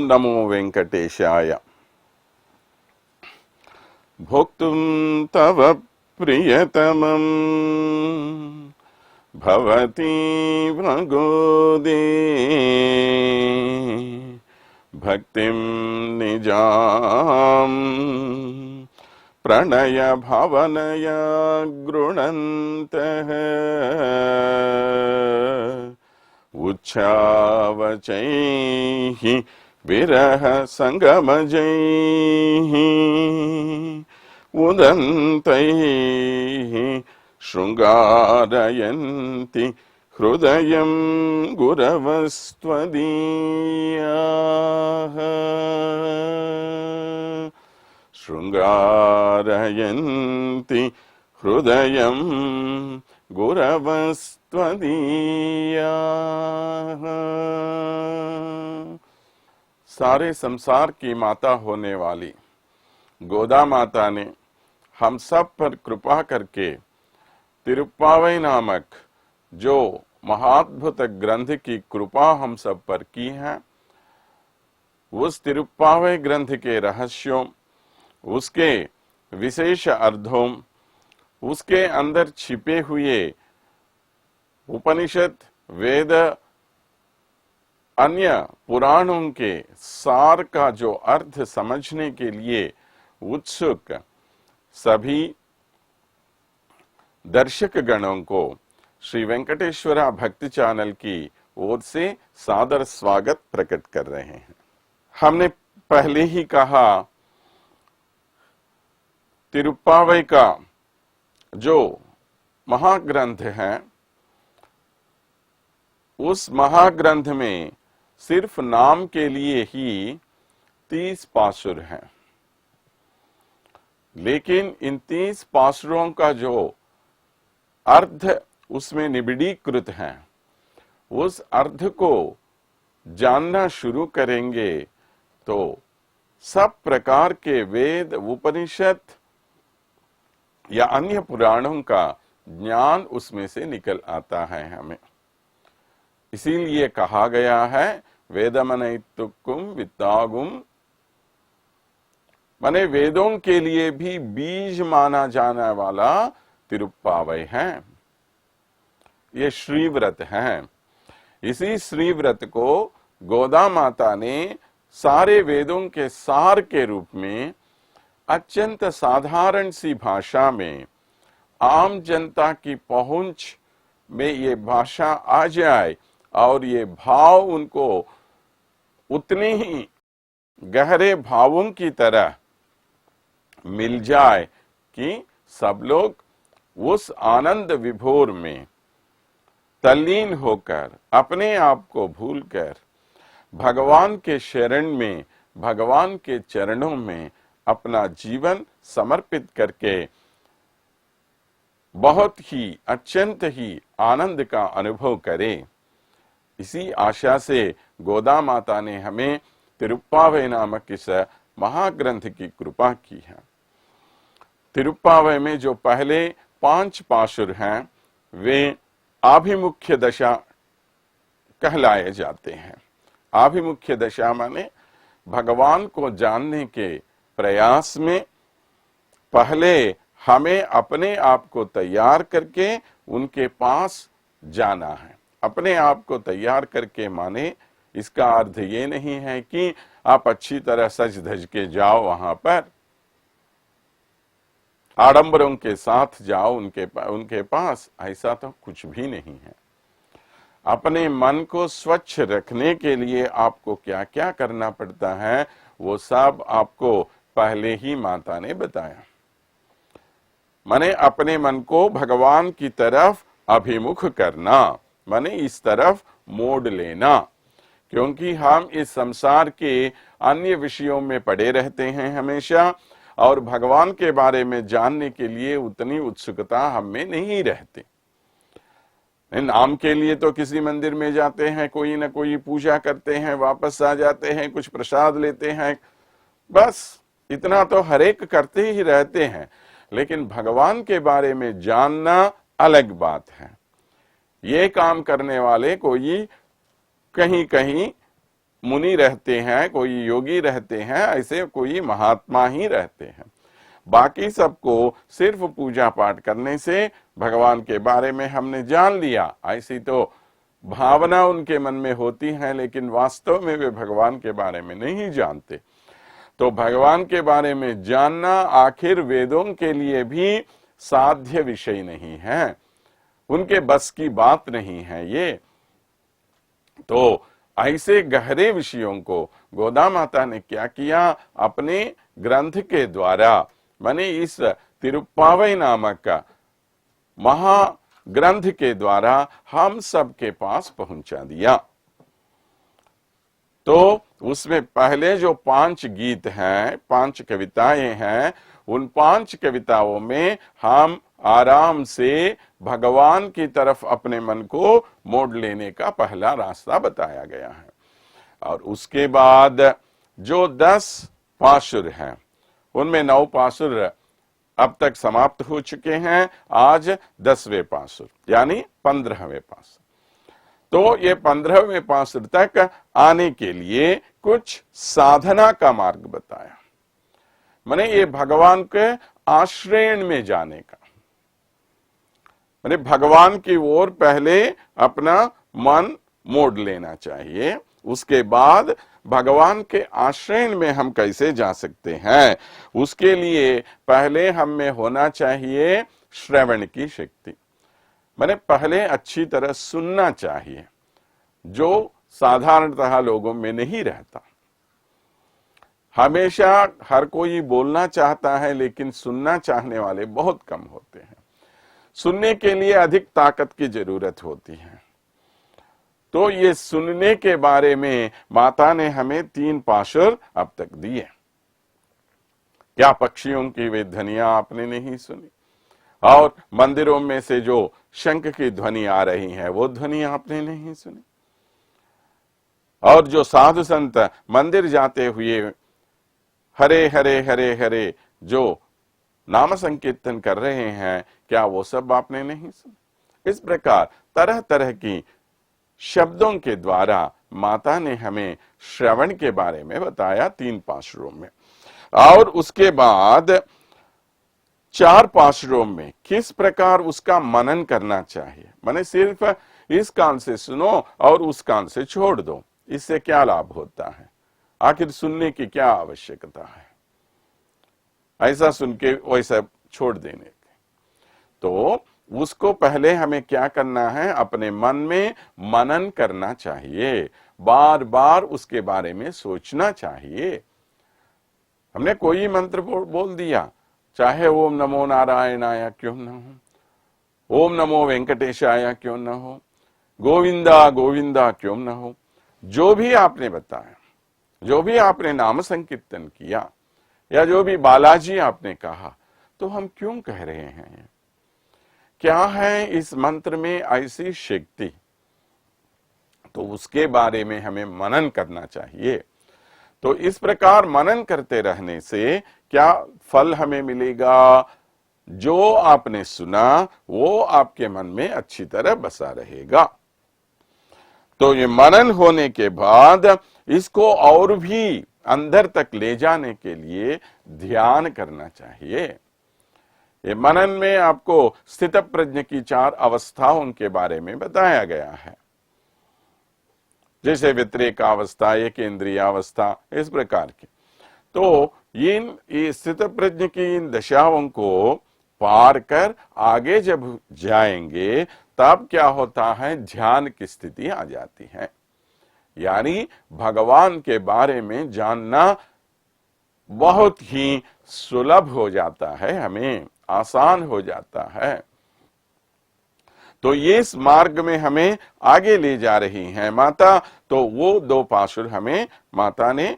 नमो वेंकटेशाय। भोक्तुं तव प्रियतमं भवतीव गोदे भक्तिं निजां प्रणय भावनया गृणन्तः उच्छावचैः विरह संगमजैः उदन्तैः शृंगारयन्ति हृदयं गुरवस्त्वदीयाः शृंगारयन्ति हृदयं गुरवस्त्वदीयाः। सारे संसार की माता होने वाली गोदा माता ने हम सब पर कृपा करके तिरुप्पावई नामक जो महाद्भुत ग्रंथ की कृपा हम सब पर की है, उस तिरुप्पावई ग्रंथ के रहस्यों, उसके विशेष अर्थों, उसके अंदर छिपे हुए उपनिषद, वेद, अन्य पुराणों के सार का जो अर्थ समझने के लिए उत्सुक सभी दर्शक गणों को श्री वेंकटेश्वरा भक्ति चैनल की ओर से सादर स्वागत प्रकट कर रहे हैं। हमने पहले ही कहा, तिरुप्पावई का जो महाग्रंथ है, उस महाग्रंथ में सिर्फ नाम के लिए ही 30 पासुर हैं, लेकिन इन 30 पासुरों का जो अर्थ उसमें निबिड़ीकृत है, उस अर्थ को जानना शुरू करेंगे तो सब प्रकार के वेद, उपनिषद या अन्य पुराणों का ज्ञान उसमें से निकल आता है हमें। इसीलिए कहा गया है वेदमनैतुक्कुम वित्तागुम, माने वेदों के लिए भी बीज माना जाने वाला तिरुप्पावई है। ये श्रीव्रत है। इसी श्रीव्रत को गोदा माता ने सारे वेदों के सार के रूप में अत्यंत साधारण सी भाषा में, आम जनता की पहुंच में ये भाषा आ जाए और ये भाव उनको उतने ही गहरे भावों की तरह मिल जाए कि सब लोग उस आनंद विभोर में तल्लीन होकर, अपने आप को भूलकर भगवान के शरण में, भगवान के चरणों में अपना जीवन समर्पित करके बहुत ही अत्यंत ही आनंद का अनुभव करें। इसी आशा से गोदा माता ने हमें तिरुप्पावई नामक इस महाग्रंथ की कृपा की है। तिरुप्पावई में जो पहले 5 पासुर हैं, वे आभिमुख्य दशा कहलाए जाते हैं। आभिमुख्य दशा माने भगवान को जानने के प्रयास में पहले हमें अपने आप को तैयार करके उनके पास जाना है। अपने आप को तैयार करके माने इसका अर्थ ये नहीं है कि आप अच्छी तरह सज धज के जाओ, वहां पर आडंबरों के साथ जाओ उनके पास, ऐसा तो कुछ भी नहीं है। अपने मन को स्वच्छ रखने के लिए आपको क्या क्या करना पड़ता है, वो सब आपको पहले ही माता ने बताया। माने अपने मन को भगवान की तरफ अभिमुख करना, माने इस तरफ मोड़ लेना, क्योंकि हम इस संसार के अन्य विषयों में पड़े रहते हैं हमेशा, और भगवान के बारे में जानने के लिए उतनी उत्सुकता हम में नहीं रहती। नाम के लिए तो किसी मंदिर में जाते हैं, कोई ना कोई पूजा करते हैं, वापस आ जाते हैं, कुछ प्रसाद लेते हैं, बस इतना तो हरेक करते ही रहते हैं। लेकिन भगवान के बारे में जानना अलग बात है। ये काम करने वाले कोई कहीं कहीं मुनि रहते हैं, कोई योगी रहते हैं, ऐसे कोई महात्मा ही रहते हैं। बाकी सबको सिर्फ पूजा पाठ करने से भगवान के बारे में हमने जान लिया, ऐसी तो भावना उनके मन में होती है, लेकिन वास्तव में वे भगवान के बारे में नहीं जानते। तो भगवान के बारे में जानना आखिर वेदों के लिए भी साध्य विषय नहीं है, उनके बस की बात नहीं है ये। तो ऐसे गहरे विषयों को गोदा माता ने क्या किया, अपने ग्रंथ के द्वारा, माने इस तिरुप्पावई नामक महाग्रंथ के द्वारा हम सबके पास पहुंचा दिया। तो उसमें पहले जो 5 गीत हैं, 5 कविताएं हैं, उन 5 कविताओं में हम आराम से भगवान की तरफ अपने मन को मोड़ लेने का पहला रास्ता बताया गया है। और उसके बाद जो 10 पाशुर हैं, उनमें 9 पाशुर अब तक समाप्त हो चुके हैं, आज 10वें पाशुर यानी 15वें पाशुर। तो ये 15वें पाशुर तक आने के लिए कुछ साधना का मार्ग बताया, माने ये भगवान के आश्रय में जाने का, माने भगवान की ओर पहले अपना मन मोड़ लेना चाहिए, उसके बाद भगवान के आश्रय में हम कैसे जा सकते हैं, उसके लिए पहले हम में होना चाहिए श्रवण की शक्ति, माने पहले अच्छी तरह सुनना चाहिए, जो साधारणतः लोगों में नहीं रहता। हमेशा हर कोई बोलना चाहता है, लेकिन सुनना चाहने वाले बहुत कम होते हैं। सुनने के लिए अधिक ताकत की जरूरत होती है। तो ये सुनने के बारे में माता ने हमें 3 पाशुर अब तक दिए। क्या पक्षियों की वे ध्वनियां आपने नहीं सुनी, और मंदिरों में से जो शंख की ध्वनि आ रही है वो ध्वनि आपने नहीं सुनी, और जो साधु संत मंदिर जाते हुए हरे हरे हरे हरे जो नाम संकीर्तन कर रहे हैं, क्या वो सब आपने नहीं सुना। इस प्रकार तरह तरह की शब्दों के द्वारा माता ने हमें श्रवण के बारे में बताया 3 पाशुरों में। और उसके बाद 4 पाशुरों में किस प्रकार उसका मनन करना चाहिए, माने सिर्फ इस कान से सुनो और उस कान से छोड़ दो, इससे क्या लाभ होता है, आखिर सुनने की क्या आवश्यकता है, ऐसा सुन के वैसा छोड़ देने के। तो उसको पहले हमें क्या करना है, अपने मन में मनन करना चाहिए, बार बार उसके बारे में सोचना चाहिए। हमने कोई मंत्र बोल दिया, चाहे ओम नमो नारायणाय क्यों न हो, ओम नमो वेंकटेशाय क्यों न हो, गोविंदा गोविंदा क्यों न हो, जो भी आपने बताया, जो भी आपने नाम संकीर्तन किया, या जो भी बालाजी आपने कहा, तो हम क्यों कह रहे हैं, क्या है इस मंत्र में ऐसी शक्ति, तो उसके बारे में हमें मनन करना चाहिए। तो इस प्रकार मनन करते रहने से क्या फल हमें मिलेगा, जो आपने सुना वो आपके मन में अच्छी तरह बसा रहेगा। तो ये मनन होने के बाद इसको और भी अंदर तक ले जाने के लिए ध्यान करना चाहिए। ये मनन में आपको स्थित प्रज्ञ की 4 अवस्थाओं के बारे में बताया गया है, जैसे व्यतिरेक अवस्था, एक इंद्रिय अवस्था, इस प्रकार की। तो ये स्थित प्रज्ञ की इन दशाओं को पार कर आगे जब जाएंगे तब क्या होता है, ध्यान की स्थिति आ जाती है, यानी भगवान के बारे में जानना बहुत ही सुलभ हो जाता है, हमें आसान हो जाता है। तो ये इस मार्ग में हमें आगे ले जा रही हैं माता। तो वो 2 पाशुर हमें माता ने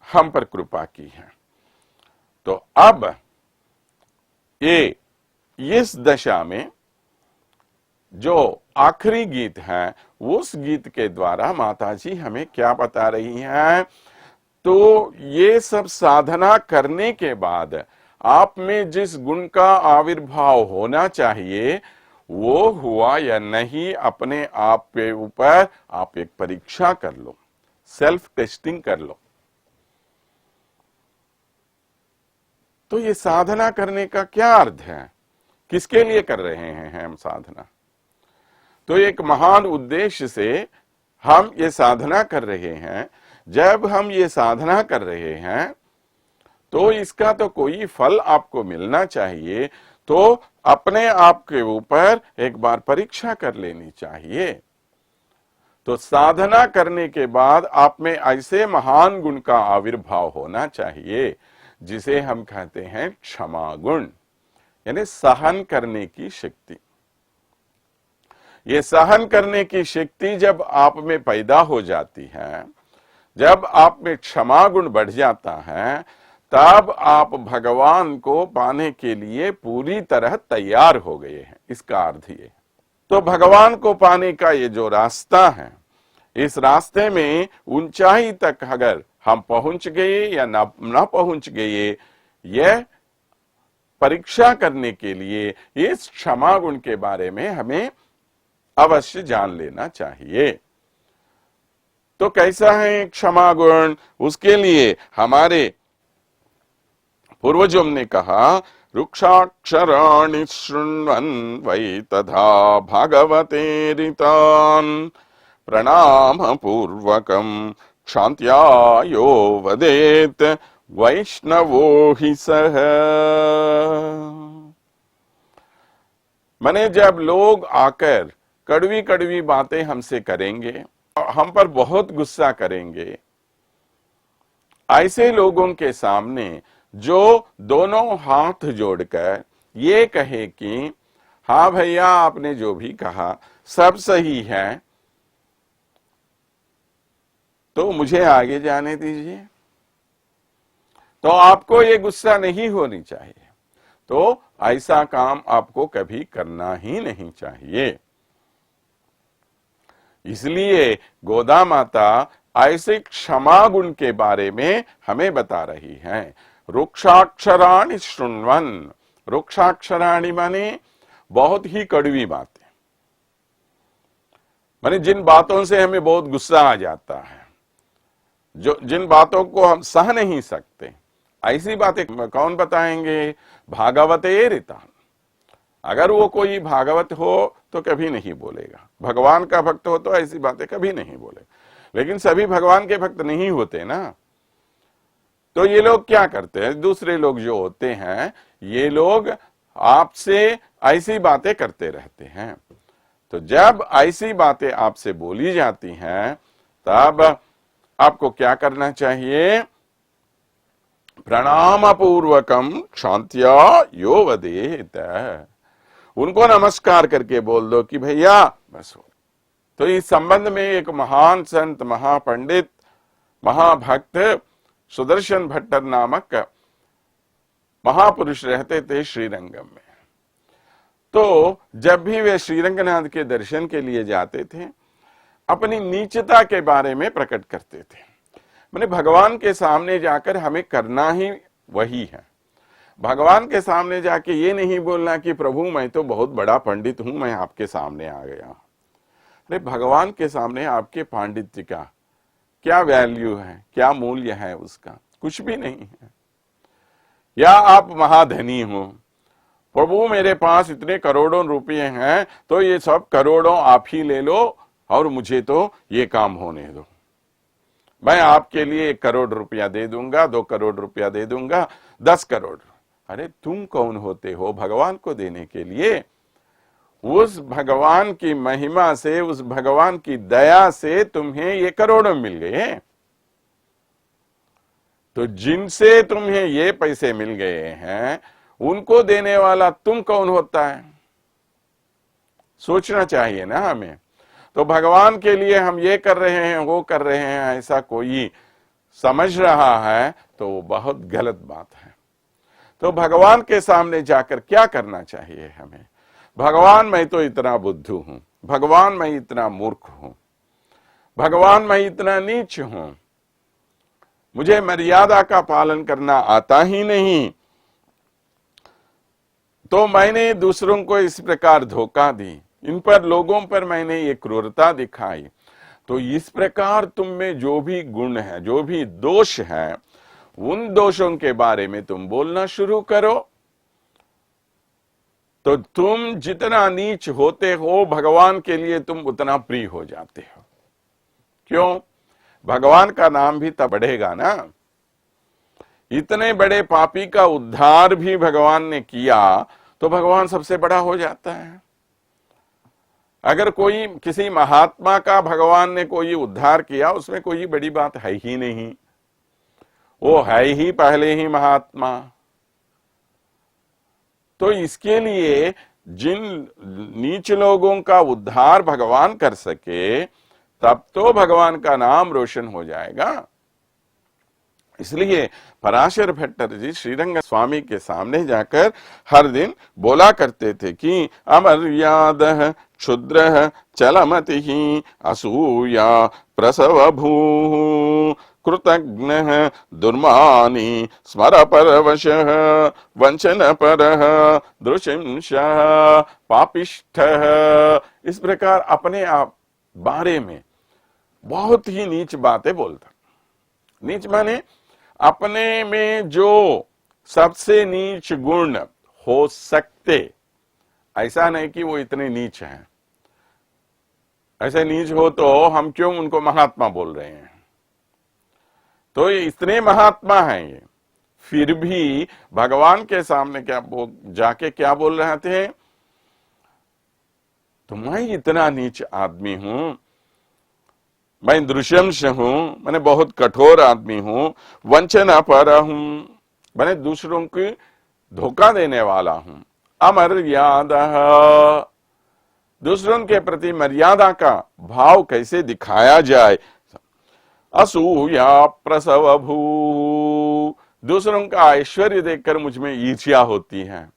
हम पर कृपा की है। तो अब ये इस दशा में जो आखिरी गीत है, उस गीत के द्वारा माताजी हमें क्या बता रही हैं, तो ये सब साधना करने के बाद आप में जिस गुण का आविर्भाव होना चाहिए वो हुआ या नहीं, अपने आप के ऊपर आप एक परीक्षा कर लो, सेल्फ टेस्टिंग कर लो। तो ये साधना करने का क्या अर्थ है, किसके लिए कर रहे हैं हम साधना? तो एक महान उद्देश्य से हम ये साधना कर रहे हैं। जब हम ये साधना कर रहे हैं तो इसका तो कोई फल आपको मिलना चाहिए, तो अपने आप के ऊपर एक बार परीक्षा कर लेनी चाहिए। तो साधना करने के बाद आप में ऐसे महान गुण का आविर्भाव होना चाहिए जिसे हम कहते हैं क्षमा गुण, यानी सहन करने की शक्ति। ये सहन करने की शक्ति जब आप में पैदा हो जाती है, जब आप में क्षमा गुण बढ़ जाता है, तब आप भगवान को पाने के लिए पूरी तरह तैयार हो गए हैं। इसका अर्थ ये। तो भगवान को पाने का ये जो रास्ता है, इस रास्ते में ऊंचाई तक अगर हम पहुंच गए या ना पहुंच गए, यह परीक्षा करने के लिए इस क्षमा गुण के बारे में हमें अवश्य जान लेना चाहिए। तो कैसा है क्षमा गुण? उसके लिए हमारे पूर्वजों ने कहा, रुक्षाक्षराणि शृण्वन् वै तथा भागवते ऋतान् प्रणाम पूर्वकं क्षान्त्या यो वदेत वैष्णवो हि सः। माने जब लोग आकर कड़वी कड़वी बातें हमसे करेंगे, हम पर बहुत गुस्सा करेंगे, ऐसे लोगों के सामने जो दोनों हाथ जोड़कर ये कहे कि हाँ भैया, आपने जो भी कहा सब सही है, तो मुझे आगे जाने दीजिए, तो आपको ये गुस्सा नहीं होनी चाहिए। तो ऐसा काम आपको कभी करना ही नहीं चाहिए। इसलिए गोदा माता ऐसे क्षमा गुण के बारे में हमें बता रही हैं। रुक्षाक्षराणि शृण्वन्, रुक्षाक्षराणि माने बहुत ही कड़वी बातें, माने जिन बातों से हमें बहुत गुस्सा आ जाता है, जो जिन बातों को हम सह नहीं सकते, ऐसी बातें कौन बताएंगे? भागवते ऋतान्। अगर वो कोई भागवत हो तो कभी नहीं बोलेगा, भगवान का भक्त हो तो ऐसी बातें कभी नहीं बोलेगा। लेकिन सभी भगवान के भक्त नहीं होते ना, तो ये लोग क्या करते हैं? दूसरे लोग जो होते हैं, ये लोग आपसे ऐसी बातें करते रहते हैं। तो जब ऐसी बातें आपसे बोली जाती हैं, तब आपको क्या करना चाहिए? प्रणाम पूर्वकम क्षान्त्या यो वदेत। उनको नमस्कार करके बोल दो कि भैया बस हो। तो इस संबंध में एक महान संत, महापंडित, महाभक्त सुदर्शन भट्टर नामक महापुरुष रहते थे श्रीरंगम में। तो जब भी वे श्रीरंगनाथ के दर्शन के लिए जाते थे, अपनी नीचता के बारे में प्रकट करते थे। माने भगवान के सामने जाकर हमें करना ही वही है। भगवान के सामने जाके ये नहीं बोलना कि प्रभु मैं तो बहुत बड़ा पंडित हूं, मैं आपके सामने आ गया। अरे भगवान के सामने आपके पांडित्य का क्या वैल्यू है, क्या मूल्य है? उसका कुछ भी नहीं है। या आप महाधनी हो, प्रभु मेरे पास इतने करोड़ों रुपये हैं, तो ये सब करोड़ों आप ही ले लो और मुझे तो ये काम होने दो। मैं आपके लिए 1 करोड़ रुपया दे दूंगा, 2 करोड़ रुपया दे दूंगा, 10 करोड़। अरे तुम कौन होते हो भगवान को देने के लिए? उस भगवान की महिमा से, उस भगवान की दया से तुम्हें ये करोड़ों मिल गए। तो जिनसे तुम्हें ये पैसे मिल गए हैं, उनको देने वाला तुम कौन होता है? सोचना चाहिए ना हमें। तो भगवान के लिए हम ये कर रहे हैं, वो कर रहे हैं, ऐसा कोई समझ रहा है तो वो बहुत गलत बात है। तो भगवान के सामने जाकर क्या करना चाहिए हमें? भगवान मैं तो इतना बुद्धू हूं, भगवान मैं इतना मूर्ख हूं, भगवान मैं इतना नीच हूं, मुझे मर्यादा का पालन करना आता ही नहीं, तो मैंने दूसरों को इस प्रकार धोखा दी, इन पर लोगों पर मैंने ये क्रूरता दिखाई, तो इस प्रकार तुम में जो भी गुण है, जो भी दोष है, उन दोषों के बारे में तुम बोलना शुरू करो, तो तुम जितना नीच होते हो भगवान के लिए तुम उतना प्रिय हो जाते हो। क्यों? भगवान का नाम भी तब बढ़ेगा ना। इतने बड़े पापी का उद्धार भी भगवान ने किया तो भगवान सबसे बड़ा हो जाता है। अगर कोई किसी महात्मा का भगवान ने कोई उद्धार किया, उसमें कोई बड़ी बात है ही नहीं, वो है ही पहले ही महात्मा। तो इसके लिए जिन नीच लोगों का उद्धार भगवान कर सके, तब तो भगवान का नाम रोशन हो जाएगा। इसलिए पराशर भट्टर जी श्रीरंग स्वामी के सामने जाकर हर दिन बोला करते थे कि अमर्यादः क्षुद्रः चलमतिः असूया प्रसव भूः कृतघ्नः दुर्मानी स्मरपरवशः वंचनपरः दृशिंशः पापिष्ठः। इस प्रकार अपने आप बारे में बहुत ही नीच बातें बोलता। नीच माने अपने में जो सबसे नीच गुण हो सकते, ऐसा नहीं कि वो इतने नीच हैं। ऐसे नीच हो तो हम क्यों उनको महात्मा बोल रहे हैं? तो ये इतने महात्मा हैं ये, फिर भी भगवान के सामने जाके क्या बोल रहे थे? तो मैं इतना नीच आदमी हूं, मैं दृश्यंश हूं, मैंने बहुत कठोर आदमी हूं, वंचना पर हूं, मैंने दूसरों की धोखा देने वाला हूं, अमर्यादा, दूसरों के प्रति मर्यादा का भाव कैसे दिखाया जाए, असूया प्रसव भू, दूसरों का ऐश्वर्य देखकर मुझ में ईर्ष्या होती है।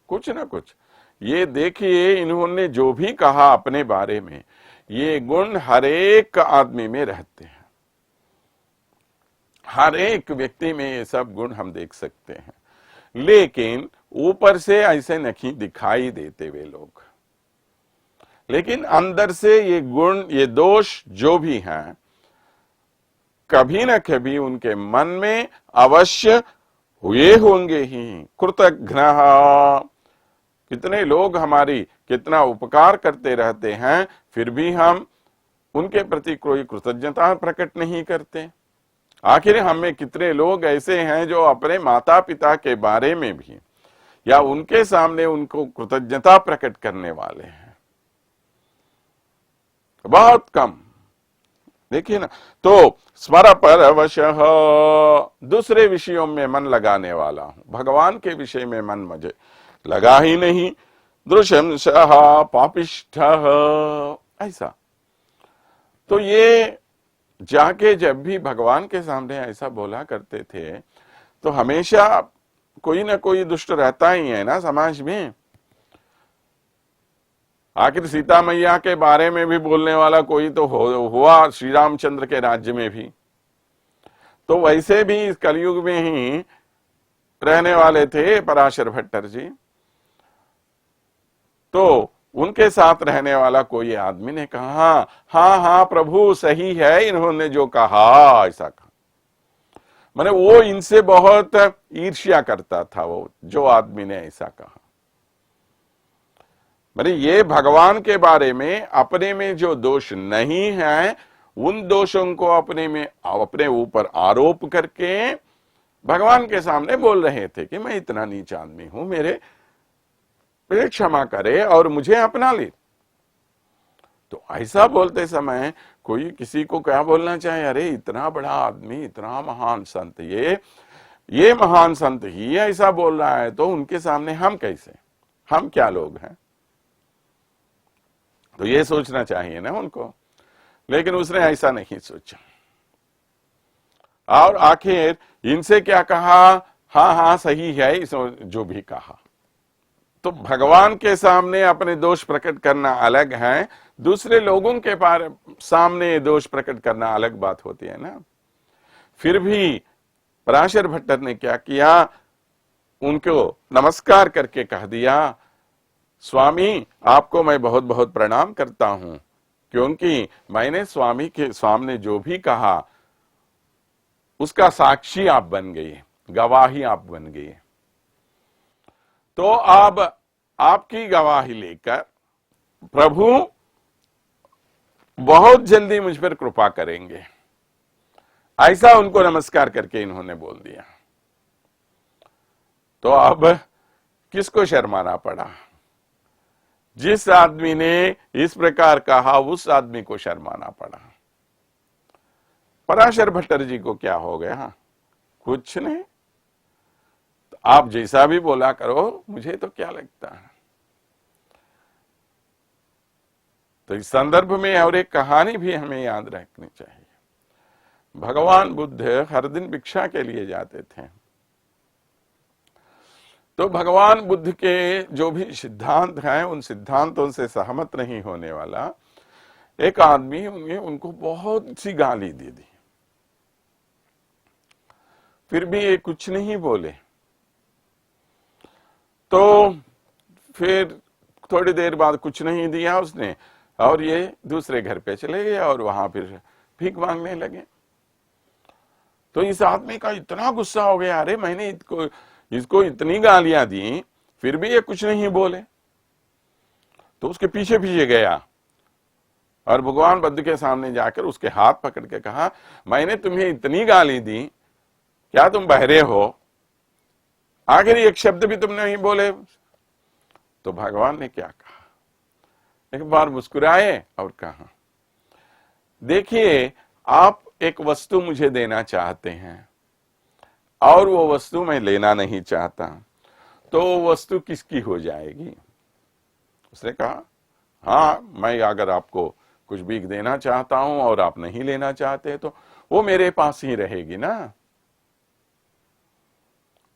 कुछ ना कुछ ये देखिए, इन्होंने जो भी कहा अपने बारे में, ये गुण हर एक आदमी में रहते हैं। हर एक व्यक्ति में ये सब गुण हम देख सकते हैं, लेकिन ऊपर से ऐसे नहीं दिखाई देते वे लोग। लेकिन अंदर से ये गुण, ये दोष जो भी हैं, कभी न कभी उनके मन में अवश्य हुए होंगे ही। कृतघ्नः, कितने लोग हमारी कितना उपकार करते रहते हैं, फिर भी हम उनके प्रति कोई कृतज्ञता प्रकट नहीं करते। आखिर हमें कितने लोग ऐसे हैं जो अपने माता पिता के बारे में भी या उनके सामने उनको कृतज्ञता प्रकट करने वाले हैं? बहुत कम। देखिए ना, तो स्मर पर अवश्य दूसरे विषयों में मन लगाने वाला हूं, भगवान के विषय में मन मुझे लगा ही नहीं। दृशंसः पापिष्ठः, ऐसा। तो ये जाके जब भी भगवान के सामने ऐसा बोला करते थे, तो हमेशा कोई ना कोई दुष्ट रहता ही है ना समाज में। आखिर सीता मैया के बारे में भी बोलने वाला कोई तो हुआ श्री रामचंद्र के राज्य में भी। तो वैसे भी इस कलयुग में ही रहने वाले थे पराशर भट्टर जी। तो उनके साथ रहने वाला कोई आदमी ने कहा, हाँ हाँ प्रभु सही है, इन्होंने जो कहा, ऐसा कहा। माने वो इनसे बहुत ईर्ष्या करता था, वो जो आदमी ने ऐसा कहा। माने ये भगवान के बारे में अपने में जो दोष नहीं है, उन दोषों को अपने ऊपर आरोप करके भगवान के सामने बोल रहे थे कि मैं इतना नीच आदमी हूं, मेरे क्षमा करे और मुझे अपना ले। तो ऐसा बोलते समय कोई किसी को क्या बोलना चाहे, अरे इतना बड़ा आदमी, इतना महान संत, ये महान संत ही ऐसा बोल रहा है, तो उनके सामने हम कैसे, हम क्या लोग हैं? तो ये सोचना चाहिए ना उनको। लेकिन उसने ऐसा नहीं सोचा, और आखिर इनसे क्या कहा, हाँ हाँ सही है जो भी कहा। तो भगवान के सामने अपने दोष प्रकट करना अलग है, दूसरे लोगों के सामने दोष प्रकट करना अलग बात होती है ना। फिर भी पराशर भट्टर ने क्या किया, उनको नमस्कार करके कह दिया, स्वामी आपको मैं बहुत बहुत प्रणाम करता हूं, क्योंकि मैंने स्वामी के सामने जो भी कहा उसका साक्षी आप बन गए, गवाही आप बन गए। तो अब आपकी गवाही लेकर प्रभु बहुत जल्दी मुझ पर कृपा करेंगे, ऐसा उनको नमस्कार करके इन्होंने बोल दिया। तो अब किसको शर्माना पड़ा? जिस आदमी ने इस प्रकार कहा उस आदमी को शर्माना पड़ा। पराशर भट्टर जी को क्या हो गया? कुछ नहीं, तो आप जैसा भी बोला करो, मुझे तो क्या लगता है। तो इस संदर्भ में और एक कहानी भी हमें याद रखनी चाहिए। भगवान बुद्ध हर दिन भिक्षा के लिए जाते थे। तो भगवान बुद्ध के जो भी सिद्धांत हैं उन सिद्धांतों से सहमत नहीं होने वाला एक आदमी उनको बहुत सी गाली दे दी, फिर भी ये कुछ नहीं बोले। तो फिर थोड़ी देर बाद कुछ नहीं दिया उसने और ये दूसरे घर पे चले गए और वहां फिर भीख मांगने लगे। तो इस आदमी का इतना गुस्सा हो गया, अरे मैंने इसको इतनी गालियां दी फिर भी ये कुछ नहीं बोले। तो उसके पीछे पीछे गया और भगवान बुद्ध के सामने जाकर उसके हाथ पकड़ के कहा, मैंने तुम्हें इतनी गाली दी, क्या तुम बहरे हो? आखिर एक शब्द भी तुम नहीं बोले। तो भगवान ने क्या कहा? एक बार मुस्कुराए और कहा, देखिए आप एक वस्तु मुझे देना चाहते हैं और वो वस्तु मैं लेना नहीं चाहता, तो वो वस्तु किसकी हो जाएगी? उसने कहा, हाँ मैं अगर आपको कुछ भीख देना चाहता हूं और आप नहीं लेना चाहते तो वो मेरे पास ही रहेगी ना।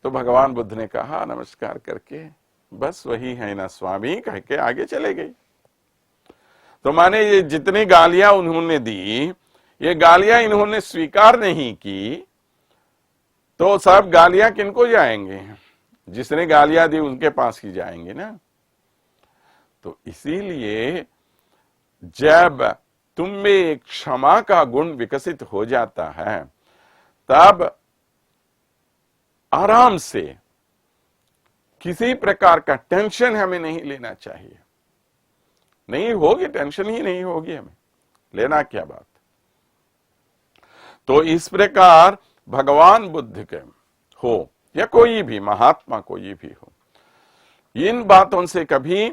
तो भगवान बुद्ध ने कहा नमस्कार करके, बस वही है ना स्वामी, कह के आगे चले गए। तो माने ये जितनी गालियां उन्होंने दी, ये गालियां इन्होंने स्वीकार नहीं की, तो सब गालियां किनको जाएंगे? जिसने गालियां दी उनके पास ही जाएंगे ना। तो इसीलिए जब तुम में एक क्षमा का गुण विकसित हो जाता है, तब आराम से किसी प्रकार का टेंशन हमें नहीं लेना चाहिए। नहीं होगी, टेंशन ही नहीं होगी, हमें लेना क्या बात। तो इस प्रकार भगवान बुद्ध के हो या कोई भी महात्मा कोई भी हो, इन बातों से कभी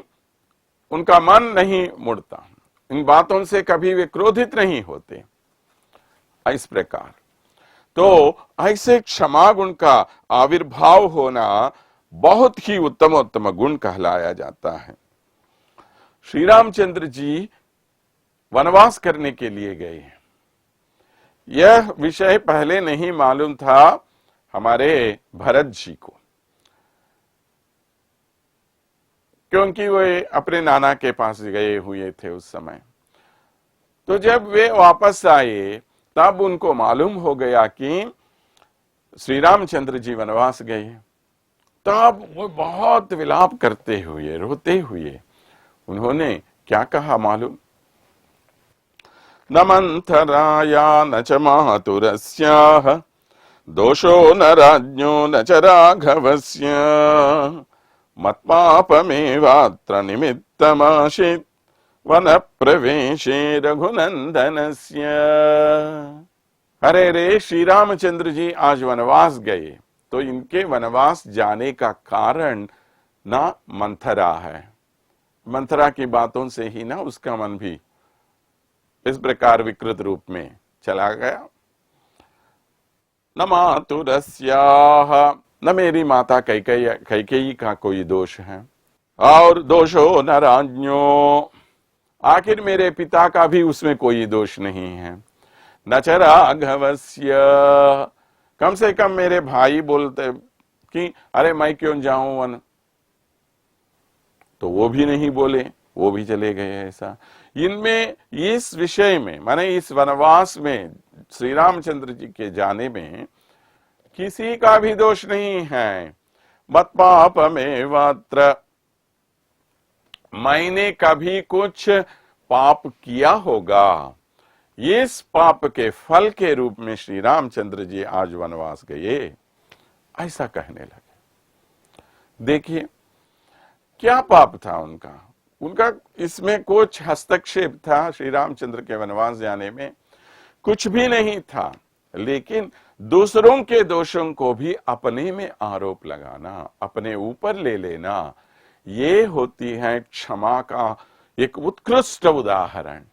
उनका मन नहीं मुड़ता, इन बातों से कभी वे क्रोधित नहीं होते। इस प्रकार तो ऐसे क्षमा गुण का आविर्भाव होना बहुत ही उत्तम गुण कहलाया जाता है। श्री रामचंद्र जी वनवास करने के लिए गए। यह विषय पहले नहीं मालूम था हमारे भरत जी को, क्योंकि वे अपने नाना के पास गए हुए थे उस समय। तो जब वे वापस आए तब उनको मालूम हो गया कि श्री रामचंद्र जी वनवास गए। तब वो बहुत विलाप करते हुए, रोते हुए उन्होंने क्या कहा मालूम? न मंथराया न च मातुरस्याः दोषो न राज्ञो न च राघवस्य मत्पापमेवात्र निमित्तमासीत् वन प्रवेशे रघुनंदनस्य। अरे रे, श्री रामचंद्र जी आज वनवास गए तो इनके वनवास जाने का कारण ना मंथरा है। मंथरा की बातों से ही ना उसका मन भी इस प्रकार विकृत रूप में चला गया। न मातुरस्याः, न मेरी माता कैकेयी का कोई दोष है, और दोषो न राज्ञो, आखिर मेरे पिता का भी उसमें कोई दोष नहीं है। न च राघवस्य, कम से कम मेरे भाई बोलते कि अरे मैं क्यों जाऊं वन, तो वो भी नहीं बोले, वो भी चले गए। ऐसा इनमें इस विषय में माने इस वनवास में श्री रामचंद्र जी के जाने में किसी का भी दोष नहीं है। मत पापमेवात्र, मैंने कभी कुछ पाप किया होगा, इस पाप के फल के रूप में श्री रामचंद्र जी आज वनवास गए, ऐसा कहने लगे। देखिए क्या पाप था उनका, उनका इसमें कुछ हस्तक्षेप था श्री रामचंद्र के वनवास जाने में, कुछ भी नहीं था, लेकिन दूसरों के दोषों को भी अपने में आरोप लगाना, अपने ऊपर ले लेना, ये होती है क्षमा का एक उत्कृष्ट उदाहरण।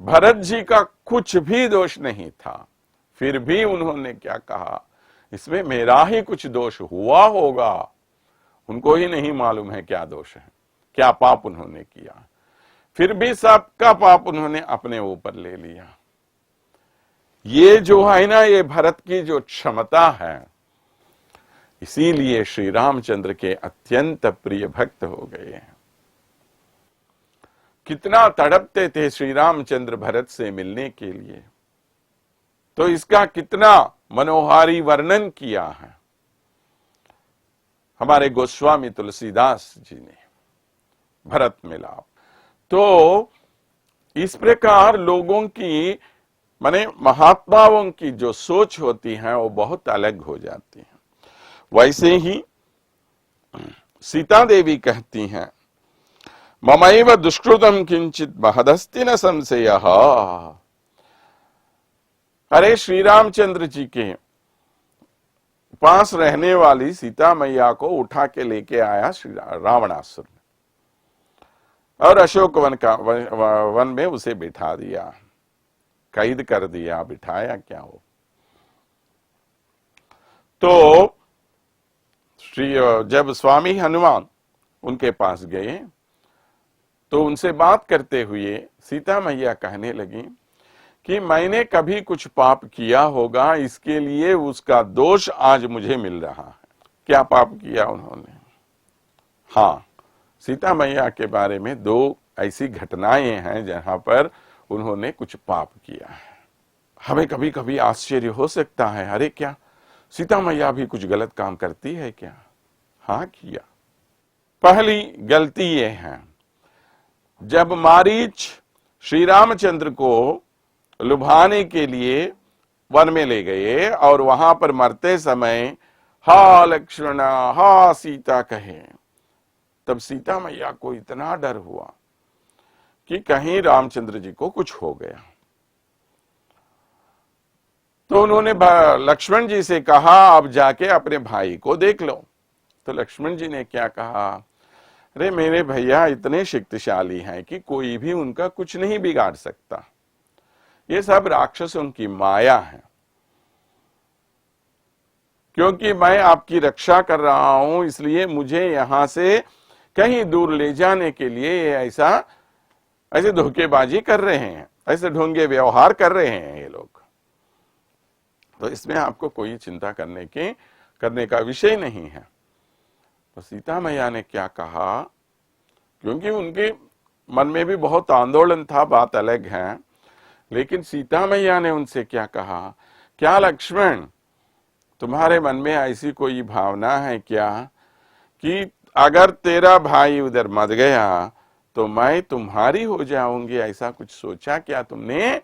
भरत जी का कुछ भी दोष नहीं था, फिर भी उन्होंने क्या कहा, इसमें मेरा ही कुछ दोष हुआ होगा। उनको ही नहीं मालूम है क्या दोष है, क्या पाप उन्होंने किया, फिर भी सबका पाप उन्होंने अपने ऊपर ले लिया। ये जो है ना, ये भरत की जो क्षमता है, इसीलिए श्री रामचंद्र के अत्यंत प्रिय भक्त हो गए हैं। कितना तड़पते थे श्री रामचंद्र भरत से मिलने के लिए, तो इसका कितना मनोहारी वर्णन किया है हमारे गोस्वामी तुलसीदास जी ने, भरत मिलाप। तो इस प्रकार लोगों की माने महात्माओं की जो सोच होती है वो बहुत अलग हो जाती है। वैसे ही सीता देवी कहती हैं, ममैव दुष्कृतम किंचित महदस्ति न संशयः। अरे श्री रामचंद्र जी के पास रहने वाली सीता मैया को उठा के लेके आया श्री रावणासुर और अशोक वन में उसे बिठा दिया, कैद कर दिया, बिठाया क्या हो। तो जब स्वामी हनुमान उनके पास गए तो उनसे बात करते हुए सीता मैया कहने लगी कि मैंने कभी कुछ पाप किया होगा, इसके लिए उसका दोष आज मुझे मिल रहा है। क्या पाप किया उन्होंने? हाँ, सीता मैया के बारे में दो ऐसी घटनाएं हैं जहां पर उन्होंने कुछ पाप किया है। हमें कभी कभी आश्चर्य हो सकता है, अरे क्या सीता मैया भी कुछ गलत काम करती है क्या? हाँ किया। पहली गलती ये है, जब मारीच श्री रामचंद्र को लुभाने के लिए वन में ले गए और वहां पर मरते समय हा लक्ष्मण हा सीता कहे, तब सीता मैया को इतना डर हुआ कि कहीं रामचंद्र जी को कुछ हो गया। तो उन्होंने लक्ष्मण जी से कहा, अब जाके अपने भाई को देख लो। तो लक्ष्मण जी ने क्या कहा, अरे मेरे भैया इतने शक्तिशाली हैं कि कोई भी उनका कुछ नहीं बिगाड़ सकता, ये सब राक्षसों की माया है। क्योंकि मैं आपकी रक्षा कर रहा हूं, इसलिए मुझे यहां से कहीं दूर ले जाने के लिए ऐसे धोखेबाजी कर रहे हैं, ऐसे ढोंगे व्यवहार कर रहे हैं ये लोग। तो इसमें आपको कोई चिंता करने का विषय नहीं है। तो सीता मैया ने क्या कहा, क्योंकि उनके मन में भी बहुत आंदोलन था, बात अलग है, लेकिन सीता मैया ने उनसे क्या कहा, क्या लक्ष्मण तुम्हारे मन में ऐसी कोई भावना है क्या कि अगर तेरा भाई उधर मर गया तो मैं तुम्हारी हो जाऊंगी, ऐसा कुछ सोचा क्या तुमने?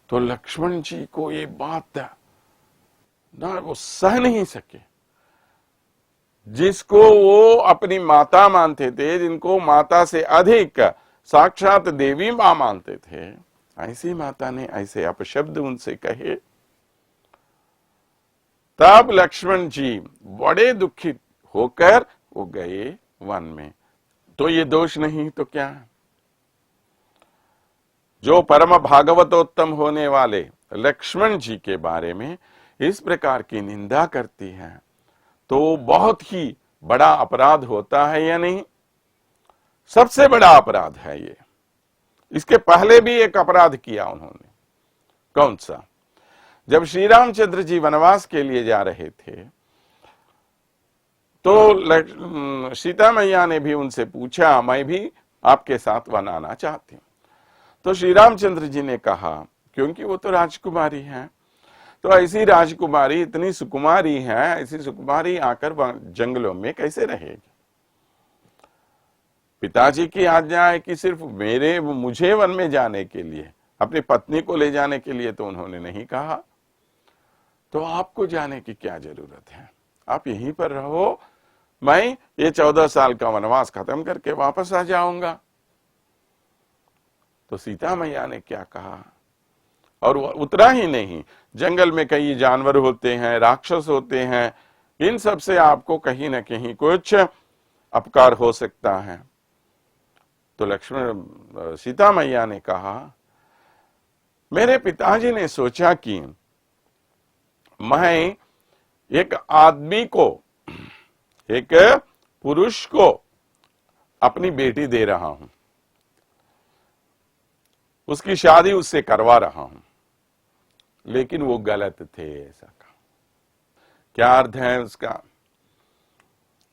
तो लक्ष्मण जी को ये बात ना वो सह नहीं सके, जिसको वो अपनी माता मानते थे, जिनको माता से अधिक साक्षात देवी मां मानते थे, ऐसी माता ने ऐसे अपशब्द उनसे कहे। तब लक्ष्मण जी बड़े दुखित होकर वो गए वन में। तो ये दोष नहीं तो क्या? जो परम भागवतोत्तम होने वाले लक्ष्मण जी के बारे में इस प्रकार की निंदा करती है तो बहुत ही बड़ा अपराध होता है या नहीं? सबसे बड़ा अपराध है ये। इसके पहले भी एक अपराध किया उन्होंने। कौन सा? जब श्री रामचंद्र जी वनवास के लिए जा रहे थे तो सीता मैया ने भी उनसे पूछा, मैं भी आपके साथ वन आना चाहती हूं। तो श्री रामचंद्र जी ने कहा, क्योंकि वो तो राजकुमारी है, तो ऐसी राजकुमारी इतनी सुकुमारी है, ऐसी सुकुमारी आकर जंगलों में कैसे रहेगी? पिताजी की आज्ञा है कि सिर्फ मुझे वन में जाने के लिए, अपनी पत्नी को ले जाने के लिए तो उन्होंने नहीं कहा। तो आपको जाने की क्या जरूरत है, आप यहीं पर रहो, मैं ये 14 साल का वनवास खत्म करके वापस आ जाऊंगा। तो सीता मैया ने क्या कहा, और उतरा ही नहीं, जंगल में कई जानवर होते हैं, राक्षस होते हैं, इन सब से आपको कहीं ना कहीं कुछ अपकार हो सकता है। तो लक्ष्मण सीता मैया ने कहा, मेरे पिताजी ने सोचा कि मैं एक आदमी को, एक पुरुष को अपनी बेटी दे रहा हूं, उसकी शादी उससे करवा रहा हूं, लेकिन वो गलत थे, ऐसा कहा। क्या अर्थ है उसका?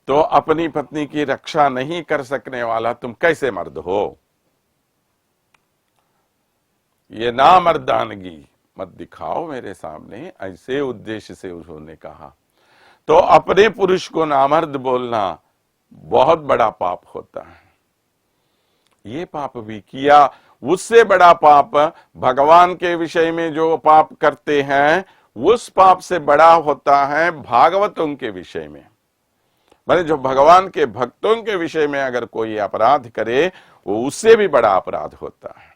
तो अपनी पत्नी की रक्षा नहीं कर सकने वाला तुम कैसे मर्द हो? ये नामर्दानगी मत दिखाओ मेरे सामने, ऐसे उद्देश्य से उन्होंने कहा। तो अपने पुरुष को नामर्द बोलना बहुत बड़ा पाप होता है। ये पाप भी किया, उससे बड़ा पाप भगवान के विषय में जो पाप करते हैं उस पाप से बड़ा होता है भागवतों के विषय में। माने जो भगवान के भक्तों के विषय में अगर कोई अपराध करे वो उससे भी बड़ा अपराध होता है।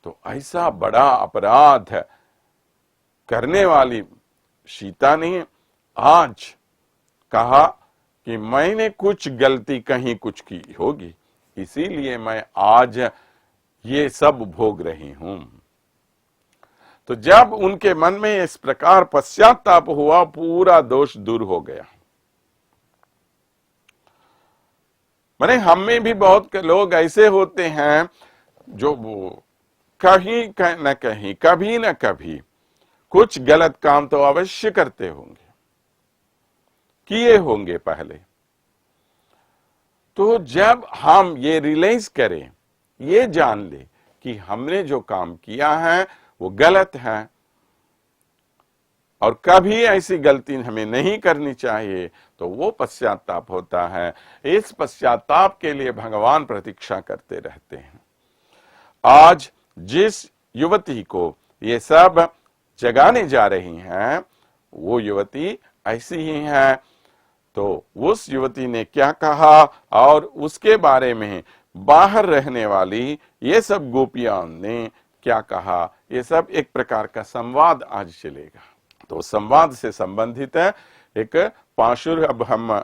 तो ऐसा बड़ा अपराध करने वाली सीता ने आज कहा कि मैंने कुछ गलती कहीं कुछ की होगी, इसीलिए मैं आज ये सब भोग रही हूं। तो जब उनके मन में इस प्रकार पश्चाताप हुआ, पूरा दोष दूर हो गया। माने हम में भी बहुत लोग ऐसे होते हैं जो कहीं न कहीं, कभी न कभी कुछ गलत काम तो अवश्य करते होंगे, किए होंगे पहले। तो जब हम ये रियलाइज करें, ये जान ले कि हमने जो काम किया है वो गलत है और कभी ऐसी गलती हमें नहीं करनी चाहिए, तो वो पश्चाताप होता है। इस पश्चाताप के लिए भगवान प्रतीक्षा करते रहते हैं। आज जिस युवती को ये सब जगाने जा रही हैं, वो युवती ऐसी ही है। तो उस युवती ने क्या कहा और उसके बारे में बाहर रहने वाली ये सब गोपियां ने क्या कहा, ये सब एक प्रकार का संवाद आज चलेगा। तो संवाद से संबंधित है एक पाशुर, अब हम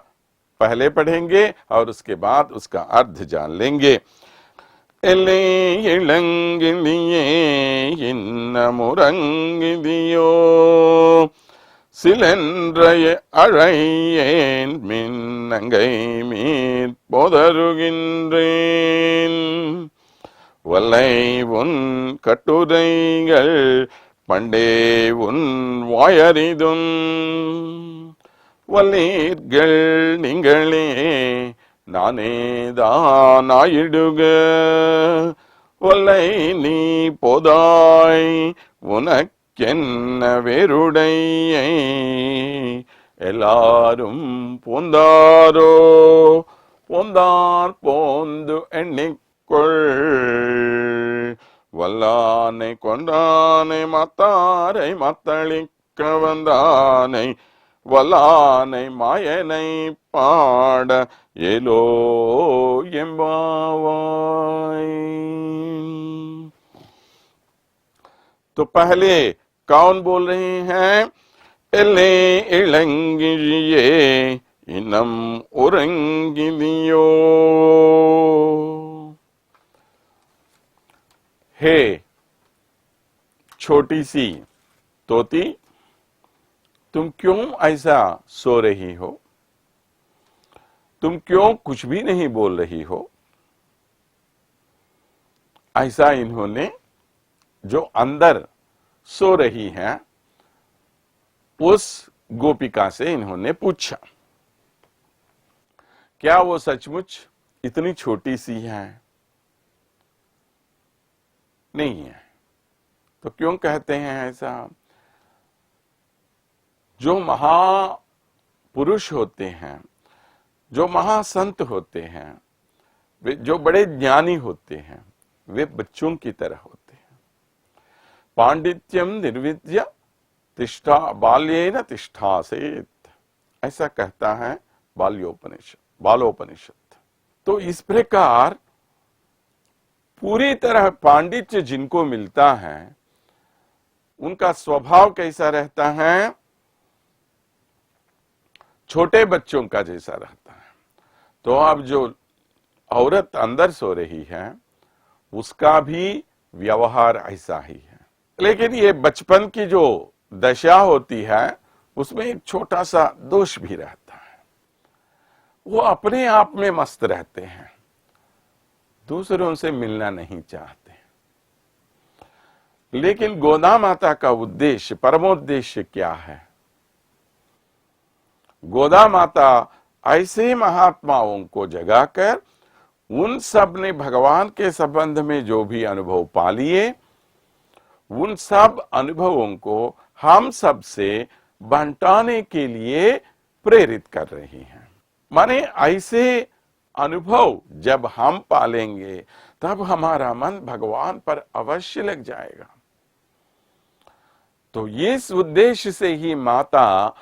पहले पढ़ेंगे और उसके बाद उसका अर्थ जान लेंगे। एले इलंगिलिये इन्नमुरंगिदियो சிலென்றைய அழையேன் மின்னங்கை மீற் போதருகின்றேன் வல்லை உன் கட்டுரைகள் பண்டே உன் வாயறிதும் வல்லீர்கள் நீங்களே நானேதானாயிடுக வல்லை நீ போதாய் உனக் என்ன வேருடையை எல்லாரும் போந்தாரோ போந்தார் போந்து எண்ணிக்கொள் வல்லானை கொண்டானை மாத்தாரை மாத்தளிக்க வந்தானை வல்லானை மாயனை பாட ஏலோ எம்பாவாய்। तो पहले कौन बोल रहे हैं? एले इलंगिये इनम उरंगिलियो। हे छोटी सी तोती, तुम क्यों ऐसा सो रही हो? तुम क्यों कुछ भी नहीं बोल रही हो? ऐसा इन्होंने जो अंदर सो रही है उस गोपिका से इन्होंने पूछा। क्या वो सचमुच इतनी छोटी सी है? नहीं है। तो क्यों कहते हैं ऐसा? जो महापुरुष होते हैं, जो महासंत होते हैं, जो बड़े ज्ञानी होते हैं वे बच्चों की तरह होते हैं। पांडित्यम निर्विद्य तिष्ठा बाल्येन तिष्ठासेत, ऐसा कहता है बालोपनिषद। तो इस प्रकार पूरी तरह पांडित्य जिनको मिलता है उनका स्वभाव कैसा रहता है? छोटे बच्चों का जैसा रहता है। तो अब जो औरत अंदर सो रही है उसका भी व्यवहार ऐसा ही है। लेकिन ये बचपन की जो दशा होती है उसमें एक छोटा सा दोष भी रहता है, वो अपने आप में मस्त रहते हैं, दूसरों से मिलना नहीं चाहते। लेकिन गोदा माता का उद्देश्य, परमोद्देश्य क्या है? गोदा माता ऐसे महात्माओं को जगाकर उन सब ने भगवान के संबंध में जो भी अनुभव पा लिए उन सब अनुभवों को हम सब से बांटने के लिए प्रेरित कर रही हैं। माने ऐसे अनुभव जब हम पालेंगे तब हमारा मन भगवान पर अवश्य लग जाएगा। तो इस उद्देश्य से ही माता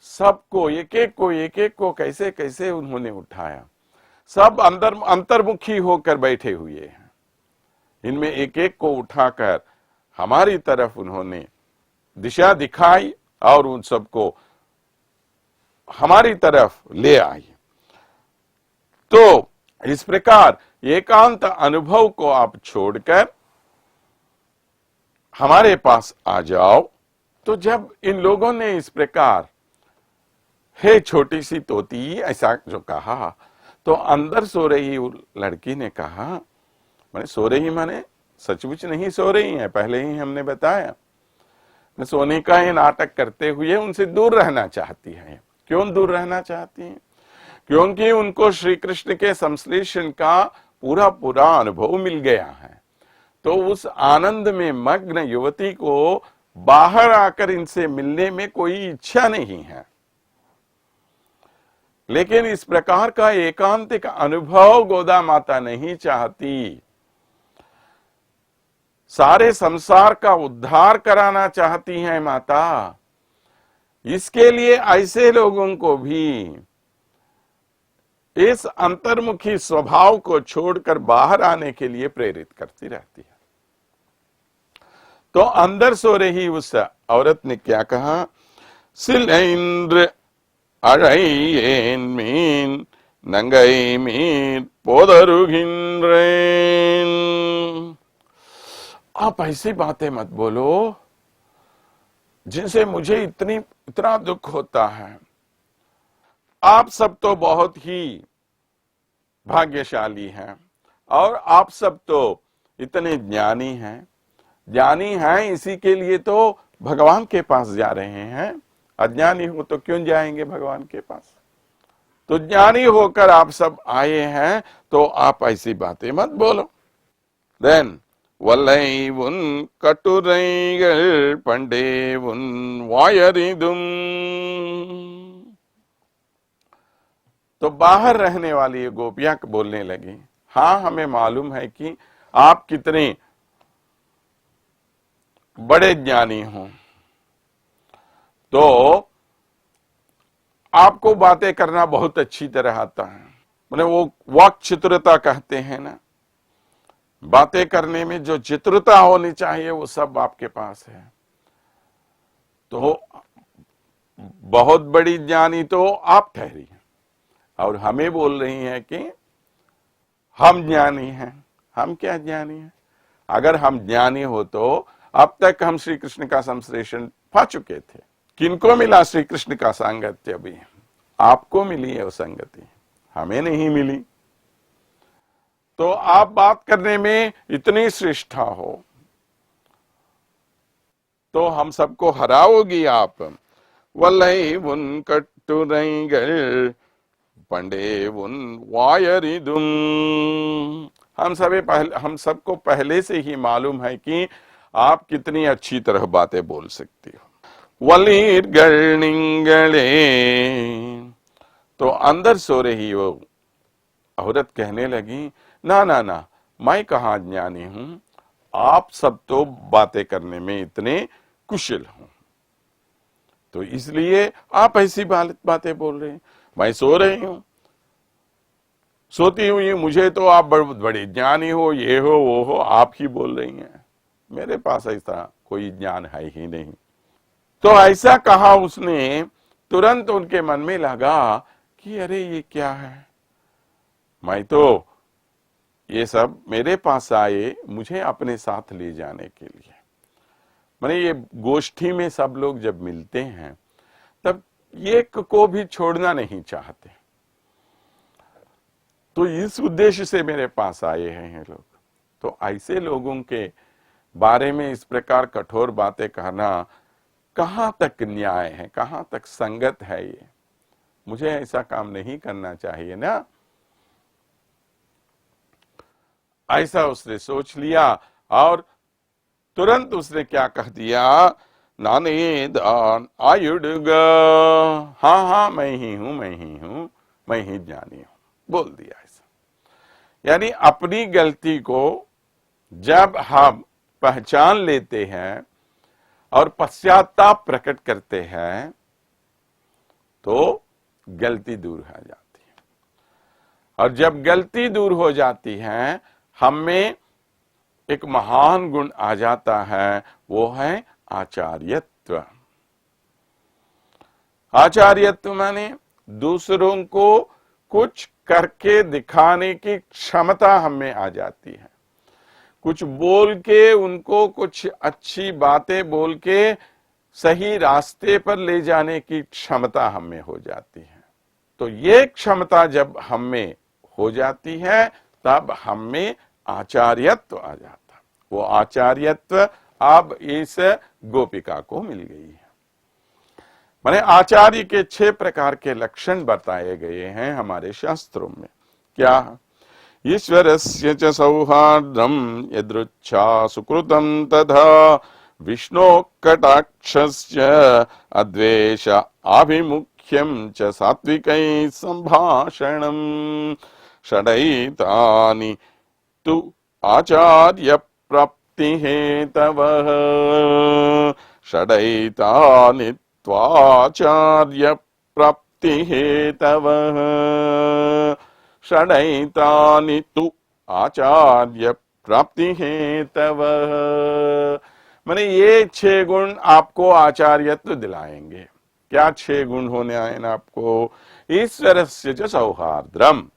सबको एक एक को कैसे कैसे उन्होंने उठाया। सब अंतर्मुखी होकर बैठे हुए हैं, इनमें एक एक को उठाकर हमारी तरफ उन्होंने दिशा दिखाई और उन सबको हमारी तरफ ले आई। तो इस प्रकार एकांत अनुभव को आप छोड़कर हमारे पास आ जाओ। तो जब इन लोगों ने इस प्रकार हे छोटी सी तोती ऐसा जो कहा, तो अंदर सो रही लड़की ने कहा, मैंने सो रही माने सचमुच नहीं सो रही है, पहले ही हमने बताया, सोने का ये नाटक करते हुए उनसे दूर रहना चाहती है। क्यों दूर रहना चाहती है? क्योंकि उनको श्री कृष्ण के संश्लेषण का पूरा पूरा अनुभव मिल गया है। तो उस आनंद में मग्न युवती को बाहर आकर इनसे मिलने में कोई इच्छा नहीं है। लेकिन इस प्रकार का एकांतिक अनुभव गोदा माता नहीं चाहती, सारे संसार का उद्धार कराना चाहती हैं माता। इसके लिए ऐसे लोगों को भी इस अंतर्मुखी स्वभाव को छोड़कर बाहर आने के लिए प्रेरित करती रहती है। तो अंदर सो रही उस औरत ने क्या कहा? सिलेंद्र अழையேன் மீன் நங்கை மீன் போதருகின்றேன்। आप ऐसी बातें मत बोलो जिनसे मुझे इतना दुख होता है। आप सब तो बहुत ही भाग्यशाली हैं और आप सब तो इतने ज्ञानी हैं। ज्ञानी हैं इसी के लिए तो भगवान के पास जा रहे हैं। अज्ञानी हो तो क्यों जाएंगे भगवान के पास? तो ज्ञानी होकर आप सब आए हैं, तो आप ऐसी बातें मत बोलो। देन वल्लै उन कटुरैगल पंडे उन वायरिदुम। तो बाहर रहने वाली गोपियां बोलने लगी, हाँ हमें मालूम है कि आप कितने बड़े ज्ञानी हो, तो आपको बातें करना बहुत अच्छी तरह आता है। मैंने वो वाक चित्रता कहते हैं ना, बातें करने में जो चित्रता होनी चाहिए वो सब आपके पास है। तो बहुत बड़ी ज्ञानी तो आप ठहरी हैं और हमें बोल रही हैं कि हम ज्ञानी हैं। हम क्या ज्ञानी हैं? अगर हम ज्ञानी हो तो अब तक हम श्री कृष्ण का संश्लेषण पा चुके थे। किनको मिला श्री कृष्ण का सांगत्य? भी आपको मिली है वो संगति, हमें नहीं मिली। तो आप बात करने में इतनी श्रेष्ठा हो तो हम सबको हराओगी आप। वल्लै उन कटुरैगल पंडे उन वायरिदुम। हम सबको पहले से ही मालूम है कि आप कितनी अच्छी तरह बातें बोल सकती हो। वलीर्गर्णिंगले। तो अंदर सो रही वो औरत कहने लगी, ना ना ना, मैं कहाँ ज्ञानी हूं, आप सब तो बातें करने में इतने कुशल हो, तो इसलिए आप ऐसी बातें बोल रहे हैं। मैं सो रही हूं, सोती हुई मुझे तो आप बड़े ज्ञानी हो, ये हो वो हो, आप ही बोल रही हैं, मेरे पास ऐसा कोई ज्ञान है ही नहीं। तो ऐसा कहा उसने, तुरंत उनके मन में लगा कि अरे ये क्या है, मैं तो ये सब मेरे पास आए मुझे अपने साथ ले जाने के लिए। माने ये गोष्ठी में सब लोग जब मिलते हैं तब एक को भी छोड़ना नहीं चाहते, तो इस उद्देश्य से मेरे पास आए हैं ये लोग। तो ऐसे लोगों के बारे में इस प्रकार कठोर बातें कहना कहां तक न्याय है, कहां तक संगत है, ये मुझे ऐसा काम नहीं करना चाहिए ना। ऐसा उसने सोच लिया और तुरंत उसने क्या कह दिया, नाने दान आयुडग, हाँ हाँ मैं ही हूं, मैं ही हूं, मैं ही ज्ञानी हूं, बोल दिया ऐसा। यानी अपनी गलती को जब हम पहचान लेते हैं और पश्चाताप प्रकट करते हैं तो गलती दूर हो जाती है, और जब गलती दूर हो जाती है हम में एक महान गुण आ जाता है, वो है आचार्यत्व। आचार्यत्व माने दूसरों को कुछ करके दिखाने की क्षमता हमें आ जाती है, कुछ बोल के उनको कुछ अच्छी बातें बोल के सही रास्ते पर ले जाने की क्षमता हमें हो जाती है। तो ये क्षमता जब हमें हो जाती है तब हमें आचार्यत्व आ जाता। वो आचार्यत्व अब इस गोपिका को मिल गई है। माने आचार्य के 6 प्रकार के लक्षण बताए गए हैं हमारे शास्त्रों में। क्या? ईश्वरस्य च सौहार्द्रम यदृच्छा सुकृतम तथा विष्णो कटाक्षस्य अद्वेष आभिमुख्यम च सात्विकै संभाषणम षडैतानि तु आचार्य प्राप्ति हेतवः षडैतानि त्वाचार्य प्राप्ति हेतवः षडैतानि तु आचार्य प्राप्ति हेतवः। माने ये 6 गुण आपको आचार्यत्व दिलाएंगे। क्या 6 गुण होने आए ना आपको? ईश्वरस्य च सौहार्द्रम।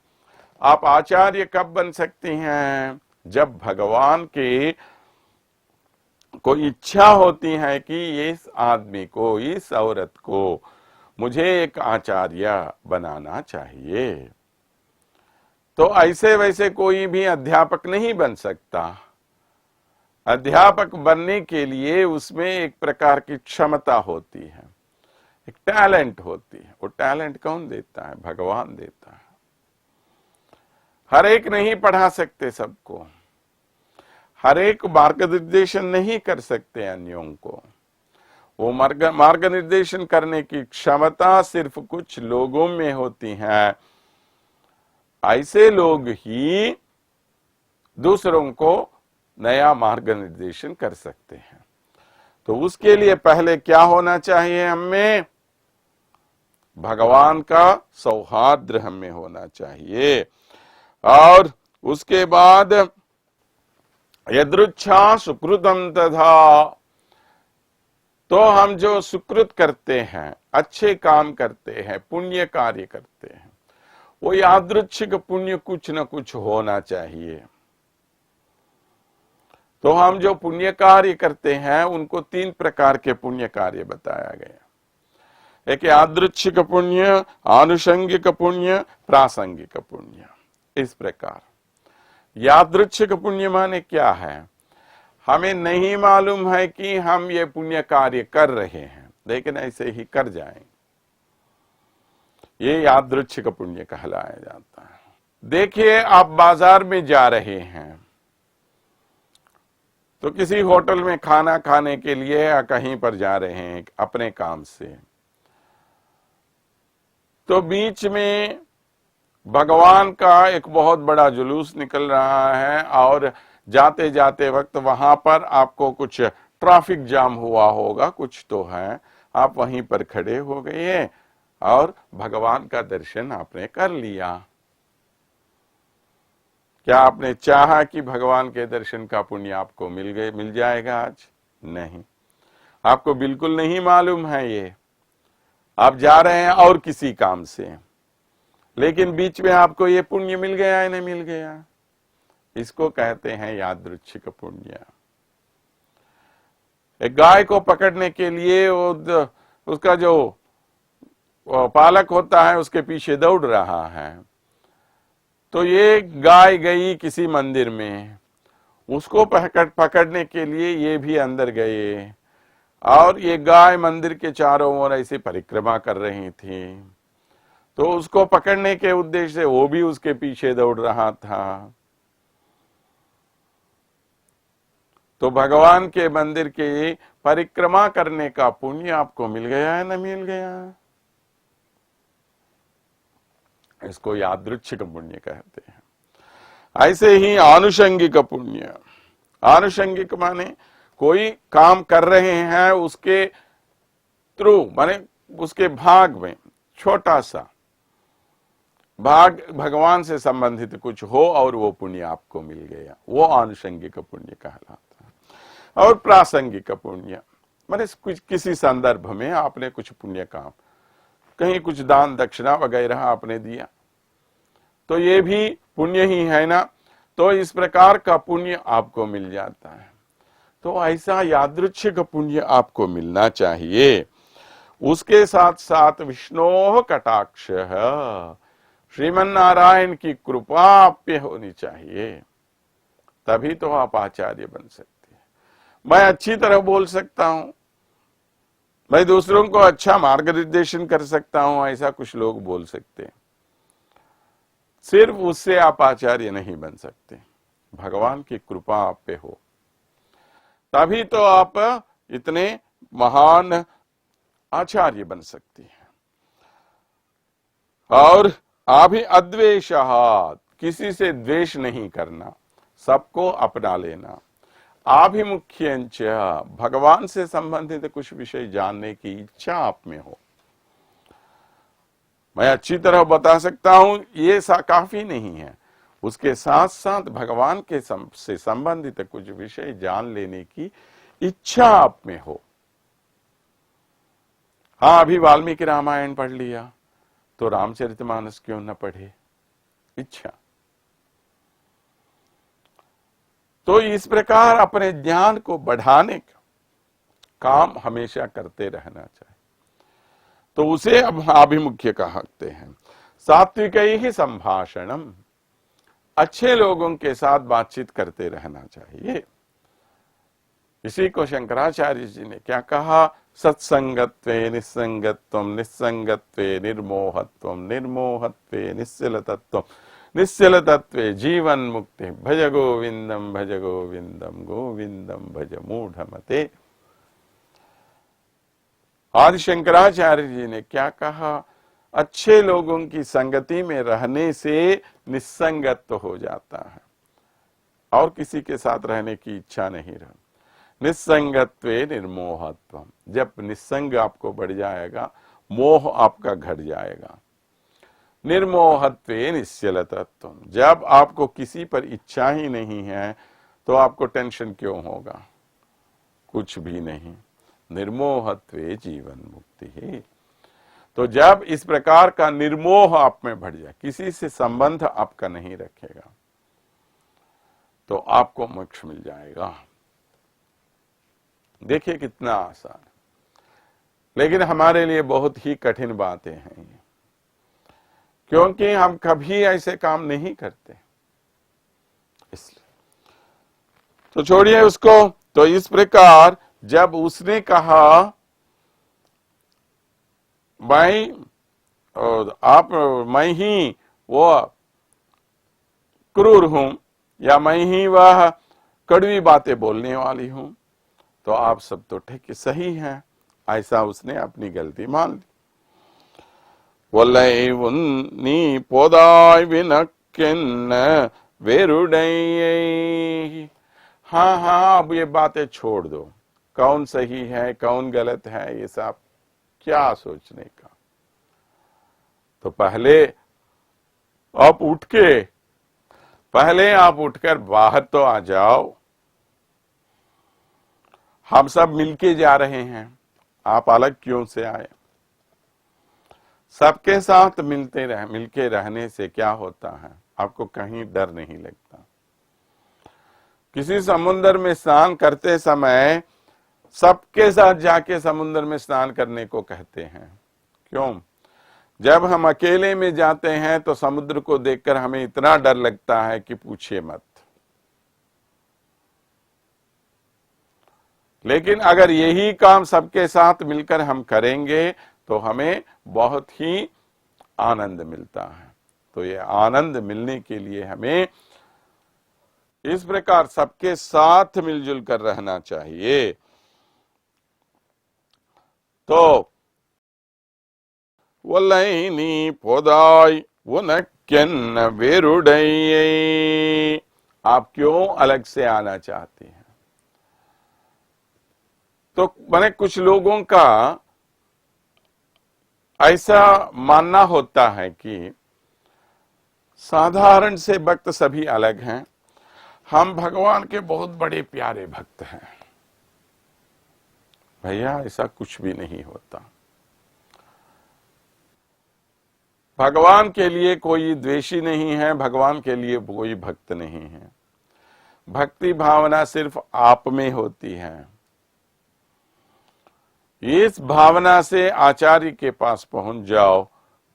आप आचार्य कब बन सकते हैं? जब भगवान के को इच्छा होती है कि इस आदमी को, इस औरत को मुझे एक आचार्य बनाना चाहिए। तो ऐसे वैसे कोई भी अध्यापक नहीं बन सकता। अध्यापक बनने के लिए उसमें एक प्रकार की क्षमता होती है, एक टैलेंट होती है। वो टैलेंट कौन देता है? भगवान देता है। हर एक नहीं पढ़ा सकते सबको, हर एक मार्गनिर्देशन नहीं कर सकते अन्यों को। वो मार्गनिर्देशन करने की क्षमता सिर्फ कुछ लोगों में होती है। ऐसे लोग ही दूसरों को नया मार्गनिर्देशन कर सकते हैं। तो उसके लिए पहले क्या होना चाहिए? हमें भगवान का सौहार्द्र हमें होना चाहिए, और उसके बाद यदृच्छा सुकृतम तथा, तो हम जो सुकृत करते हैं, अच्छे काम करते हैं, पुण्य कार्य करते हैं, वो यादृच्छिक पुण्य कुछ न कुछ होना चाहिए। तो हम जो पुण्य कार्य करते हैं उनको 3 प्रकार के पुण्य कार्य बताया गया। एक यादृच्छिक पुण्य, आनुषंगिक पुण्य, प्रासंगिक पुण्य। इस प्रकार यादृच्छिक पुण्य माने क्या है? हमें नहीं मालूम है कि हम ये पुण्य कार्य कर रहे हैं, लेकिन ऐसे ही कर जाएं, ये यादृच्छिक पुण्य कहलाया जाता है। देखिए, आप बाजार में जा रहे हैं तो किसी होटल में खाना खाने के लिए या कहीं पर जा रहे हैं अपने काम से, तो बीच में भगवान का एक बहुत बड़ा जुलूस निकल रहा है और जाते जाते वक्त वहां पर आपको कुछ ट्रैफिक जाम हुआ होगा, कुछ तो है, आप वहीं पर खड़े हो गए और भगवान का दर्शन आपने कर लिया। क्या आपने चाहा कि भगवान के दर्शन का पुण्य आपको मिल जाएगा आज? नहीं, आपको बिल्कुल नहीं मालूम है ये। आप जा रहे हैं और किसी काम से, लेकिन बीच में आपको ये पुण्य मिल गया या नहीं मिल गया? इसको कहते हैं यादृच्छिक पुण्य। एक गाय को पकड़ने के लिए उसका जो पालक होता है उसके पीछे दौड़ रहा है, तो ये गाय गई किसी मंदिर में, उसको पकड़ने के लिए ये भी अंदर गए और ये गाय मंदिर के चारों ओर ऐसे परिक्रमा कर रही थी, तो उसको पकड़ने के उद्देश्य से वो भी उसके पीछे दौड़ रहा था। तो भगवान के मंदिर के परिक्रमा करने का पुण्य आपको मिल गया है ना मिल गया? इसको यादृच्छिक पुण्य कहते हैं। ऐसे ही आनुषंगिक पुण्य, आनुषंगिक माने कोई काम कर रहे हैं उसके थ्रू, माने उसके भाग में छोटा सा भाग भगवान से संबंधित कुछ हो और वो पुण्य आपको मिल गया, वो आनुषंगिक पुण्य कहलाता है। और प्रासंगिक पुण्य माने कुछ किसी संदर्भ में आपने कुछ पुण्य काम, कहीं कुछ दान दक्षिणा वगैरह आपने दिया, तो ये भी पुण्य ही है ना, तो इस प्रकार का पुण्य आपको मिल जाता है। तो ऐसा यादृच्छिक पुण्य आपको मिलना चाहिए। उसके साथ साथ विष्णोः कटाक्ष, श्रीमन नारायण की कृपा आप पे होनी चाहिए, तभी तो आप आचार्य बन सकते हैं। मैं अच्छी तरह बोल सकता हूं, मैं दूसरों को अच्छा मार्गदर्शन कर सकता हूं, ऐसा कुछ लोग बोल सकते हैं, सिर्फ उससे आप आचार्य नहीं बन सकते। भगवान की कृपा आप पे हो तभी तो आप इतने महान आचार्य बन सकते हैं। और अभी अद्वेषात्, किसी से द्वेष नहीं करना, सबको अपना लेना। आभिमुख्यंच, भगवान से संबंधित कुछ विषय जानने की इच्छा आप में हो। मैं अच्छी तरह बता सकता हूं ये काफी नहीं है, उसके साथ साथ भगवान के से संबंधित कुछ विषय जान लेने की इच्छा आप में हो। हाँ, अभी वाल्मीकि रामायण पढ़ लिया तो रामचरितमानस क्यों न पढ़े? इच्छा। तो इस प्रकार अपने ज्ञान को बढ़ाने का काम हमेशा करते रहना चाहिए, तो उसे अब आभिमुख्य कहते हैं। सात्विक ही संभाषणम, अच्छे लोगों के साथ बातचीत करते रहना चाहिए। इसी को शंकराचार्य जी ने क्या कहा? सत्संगत्वे निस्संगत्वम, निस्संगत्वे निर्मोहत्वम, निर्मोहत्वे निश्चलतत्वम, निश्चलतत्वे जीवन मुक्ति, भज गोविंदम भज गोविंदम, गोविंदम भज मूढ़मते। आदि शंकराचार्य जी ने क्या कहा? अच्छे लोगों की संगति में रहने से निस्संगत्व हो जाता है और किसी के साथ रहने की इच्छा नहीं रहती। निस्संगत्वे निर्मोहत्वम, जब निस्संग आपको बढ़ जाएगा, मोह आपका घट जाएगा। निर्मोहत्वे निश्चलतत्वम, जब आपको किसी पर इच्छा ही नहीं है तो आपको टेंशन क्यों होगा? कुछ भी नहीं। निर्मोहत्वे जीवन मुक्ति है। तो जब इस प्रकार का निर्मोह आप में बढ़ जाए, किसी से संबंध आपका नहीं रखेगा, तो आपको मोक्ष मिल जाएगा। देखिए कितना आसान, लेकिन हमारे लिए बहुत ही कठिन बातें हैं ये, क्योंकि हम कभी ऐसे काम नहीं करते, इसलिए तो छोड़िए उसको। तो इस प्रकार जब उसने कहा मैं ही वो क्रूर हूं या मैं ही वह कड़वी बातें बोलने वाली हूं, तो आप सब तो ठीक सही हैं, ऐसा उसने अपनी गलती मान ली। ஒல்லை உன்னி போதாய் வினக்கென்ன वेरुडैये। हाँ हाँ, अब ये बातें छोड़ दो, कौन सही है कौन गलत है ये सब क्या सोचने का। तो पहले आप उठकर बाहर तो आ जाओ। हम सब मिलके जा रहे हैं, आप अलग क्यों से आए। सबके साथ मिलके रहने से क्या होता है, आपको कहीं डर नहीं लगता। किसी समुद्र में स्नान करते समय सबके साथ जाके समुद्र में स्नान करने को कहते हैं। क्यों? जब हम अकेले में जाते हैं तो समुद्र को देखकर हमें इतना डर लगता है कि पूछिए मत। लेकिन अगर यही काम सबके साथ मिलकर हम करेंगे तो हमें बहुत ही आनंद मिलता है। तो ये आनंद मिलने के लिए हमें इस प्रकार सबके साथ मिलजुल कर रहना चाहिए। तो वल्लैनी पोदाय उनक्केन्न वेरुडैये, आप क्यों अलग से आना चाहते हैं। तो मैंने कुछ लोगों का ऐसा मानना होता है कि साधारण से भक्त सभी अलग हैं, हम भगवान के बहुत बड़े प्यारे भक्त हैं। भैया ऐसा कुछ भी नहीं होता। भगवान के लिए कोई द्वेषी नहीं है, भगवान के लिए कोई भक्त नहीं है। भक्ति भावना सिर्फ आप में होती है। इस भावना से आचार्य के पास पहुंच जाओ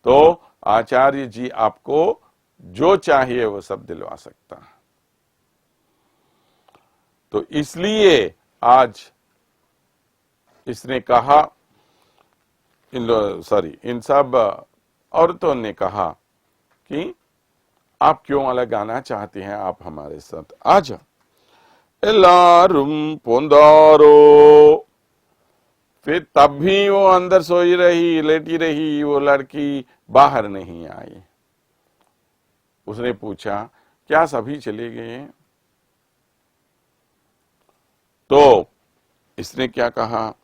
तो आचार्य जी आपको जो चाहिए वो सब दिलवा सकता है। तो इसलिए आज इसने कहा, इन सब औरतों ने कहा कि आप क्यों अलग आना चाहती हैं, आप हमारे साथ आ जाओ। एल्लारुम पोंदारो, फिर तब भी वो अंदर सोई रही, लेटी रही, वो लड़की बाहर नहीं आई। उसने पूछा क्या सभी चले गए। तो इसने क्या कहा,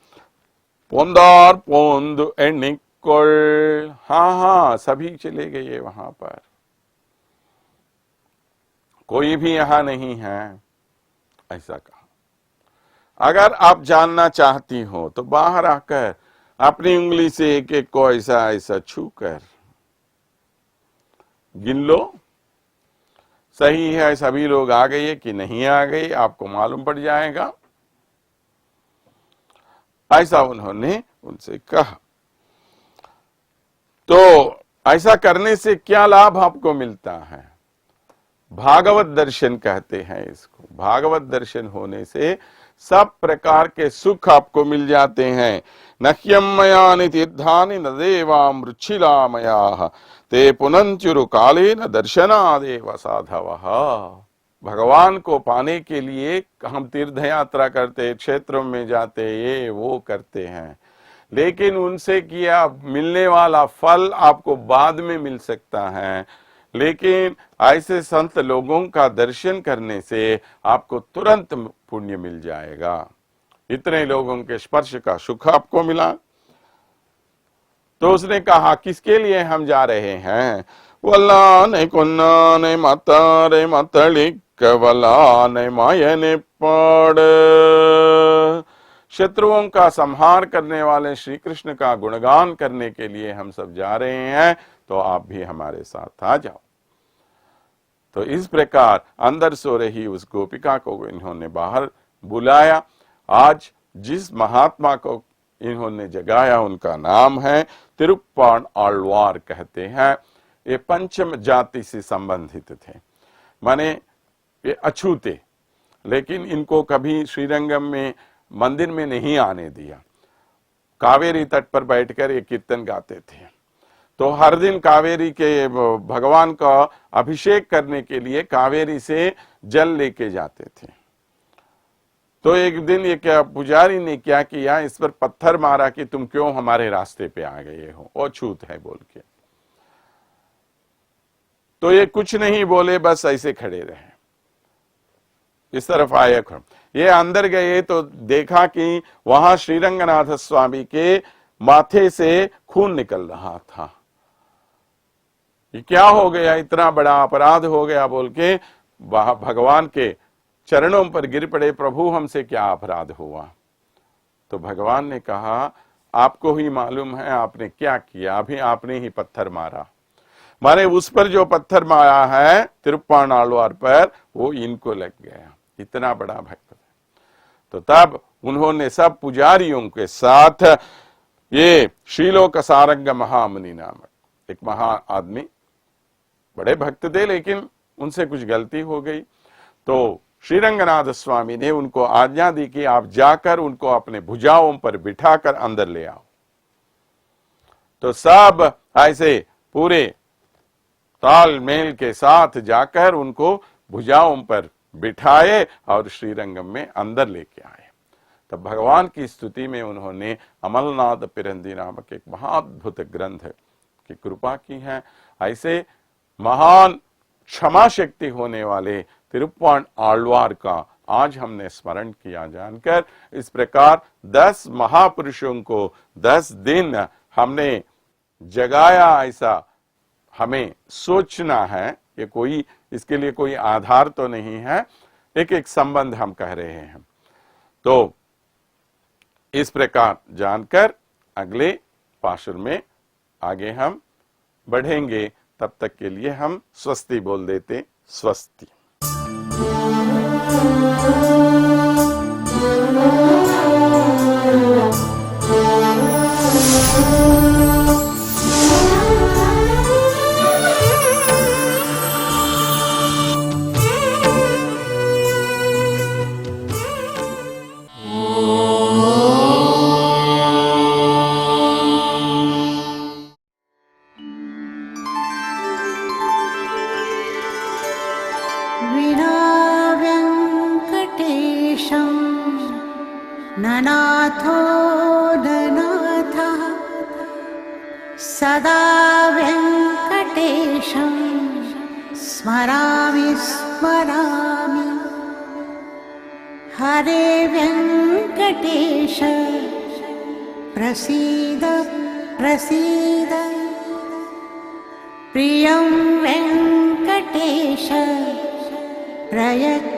पोंदार पोंद एनिकोल, हाँ हाँ सभी चले गए वहां पर, कोई भी यहां नहीं है, ऐसा कहा। अगर आप जानना चाहती हो तो बाहर आकर अपनी उंगली से एक एक को ऐसा ऐसा छू कर गिन लो, सही है सभी लोग आ गए कि नहीं आ गए आपको मालूम पड़ जाएगा। ऐसा उन्होंने उनसे कहा। तो ऐसा करने से क्या लाभ आपको मिलता है, भागवत दर्शन कहते हैं इसको। भागवत दर्शन होने से सब प्रकार के सुख आपको मिल जाते हैं। नह्यम मयानि तीर्थानि न देवा मृच्छिला मया ते पुनंचुरु काले न दर्शनादेव साधवः। भगवान को पाने के लिए हम तीर्थ यात्रा करते, क्षेत्रों में जाते, ये वो करते हैं, लेकिन उनसे किया मिलने वाला फल आपको बाद में मिल सकता है। लेकिन ऐसे संत लोगों का दर्शन करने से आपको तुरंत पुण्य मिल जाएगा। इतने लोगों के स्पर्श का सुख आपको मिला। तो उसने कहा किसके लिए हम जा रहे हैं। वल्ला ने कुन्ना ने माता रे मतलिक वला ने माया ने पड़, शत्रुओं का संहार करने वाले श्री कृष्ण का गुणगान करने के लिए हम सब जा रहे हैं, तो आप भी हमारे साथ आ जाओ। तो इस प्रकार अंदर सो रही उस गोपिका को इन्होंने बाहर बुलाया। आज जिस महात्मा को इन्होंने जगाया उनका नाम है तिरुप्पान आಳ್वार कहते हैं। ये पंचम जाति से संबंधित थे, माने ये अछूते, लेकिन इनको कभी श्रीरंगम में मंदिर में नहीं आने दिया। कावेरी तट पर बैठकर ये कीर्तन गाते थे। तो हर दिन कावेरी के भगवान का अभिषेक करने के लिए कावेरी से जल लेके जाते थे। तो एक दिन ये क्या पुजारी ने क्या किया, इस पर पत्थर मारा कि तुम क्यों हमारे रास्ते पे आ गए हो, अछूत है बोल के। तो ये कुछ नहीं बोले, बस ऐसे खड़े रहे। इस तरफ आए, ये अंदर गए तो देखा कि वहां श्रीरंगनाथ स्वामी के माथे से खून निकल रहा था। ये क्या हो गया, इतना बड़ा अपराध हो गया बोल के भगवान के चरणों पर गिर पड़े, प्रभु हमसे क्या अपराध हुआ। तो भगवान ने कहा, आपको ही मालूम है आपने क्या किया, अभी आपने ही पत्थर मारा। मारे उस पर जो पत्थर मारा है तिरुप्पाणालवार पर, वो इनको लग गया। इतना बड़ा भक्त है। तो तब उन्होंने सब पुजारियों के साथ, ये श्रीलोक सारंग महामुनि नामक एक महा आदमी, बड़े भक्त थे लेकिन उनसे कुछ गलती हो गई, तो श्रीरंगनाथ स्वामी ने उनको आज्ञा दी कि आप जाकर उनको अपने भुजाओं पर बिठाकर अंदर ले आओ। तो सब ऐसे पूरे तालमेल के साथ जाकर उनको भुजाओं पर बिठाए और श्रीरंगम में अंदर लेके आए। तब भगवान की स्तुति में उन्होंने अमलनाथ पिरंदी नामक एक महाअद्भुत ग्रंथ की कृपा की है। ऐसे महान क्षमा शक्ति होने वाले तिरुप्पाण आಳ್वार का आज हमने स्मरण किया जानकर। इस प्रकार 10 महापुरुषों को 10 दिन हमने जगाया, ऐसा हमें सोचना है। ये कोई, इसके लिए कोई आधार तो नहीं है, एक एक संबंध हम कह रहे हैं। तो इस प्रकार जानकर अगले पाशुर में आगे हम बढ़ेंगे। तब तक के लिए हम स्वस्ति बोल देते। स्वस्ति। ननाथो ननाथः सदा वेङ्कटेशं स्मरामि स्मरामि। हरे वेङ्कटेश प्रसीद प्रसीद। प्रियं वेङ्कटेश प्रयच्छ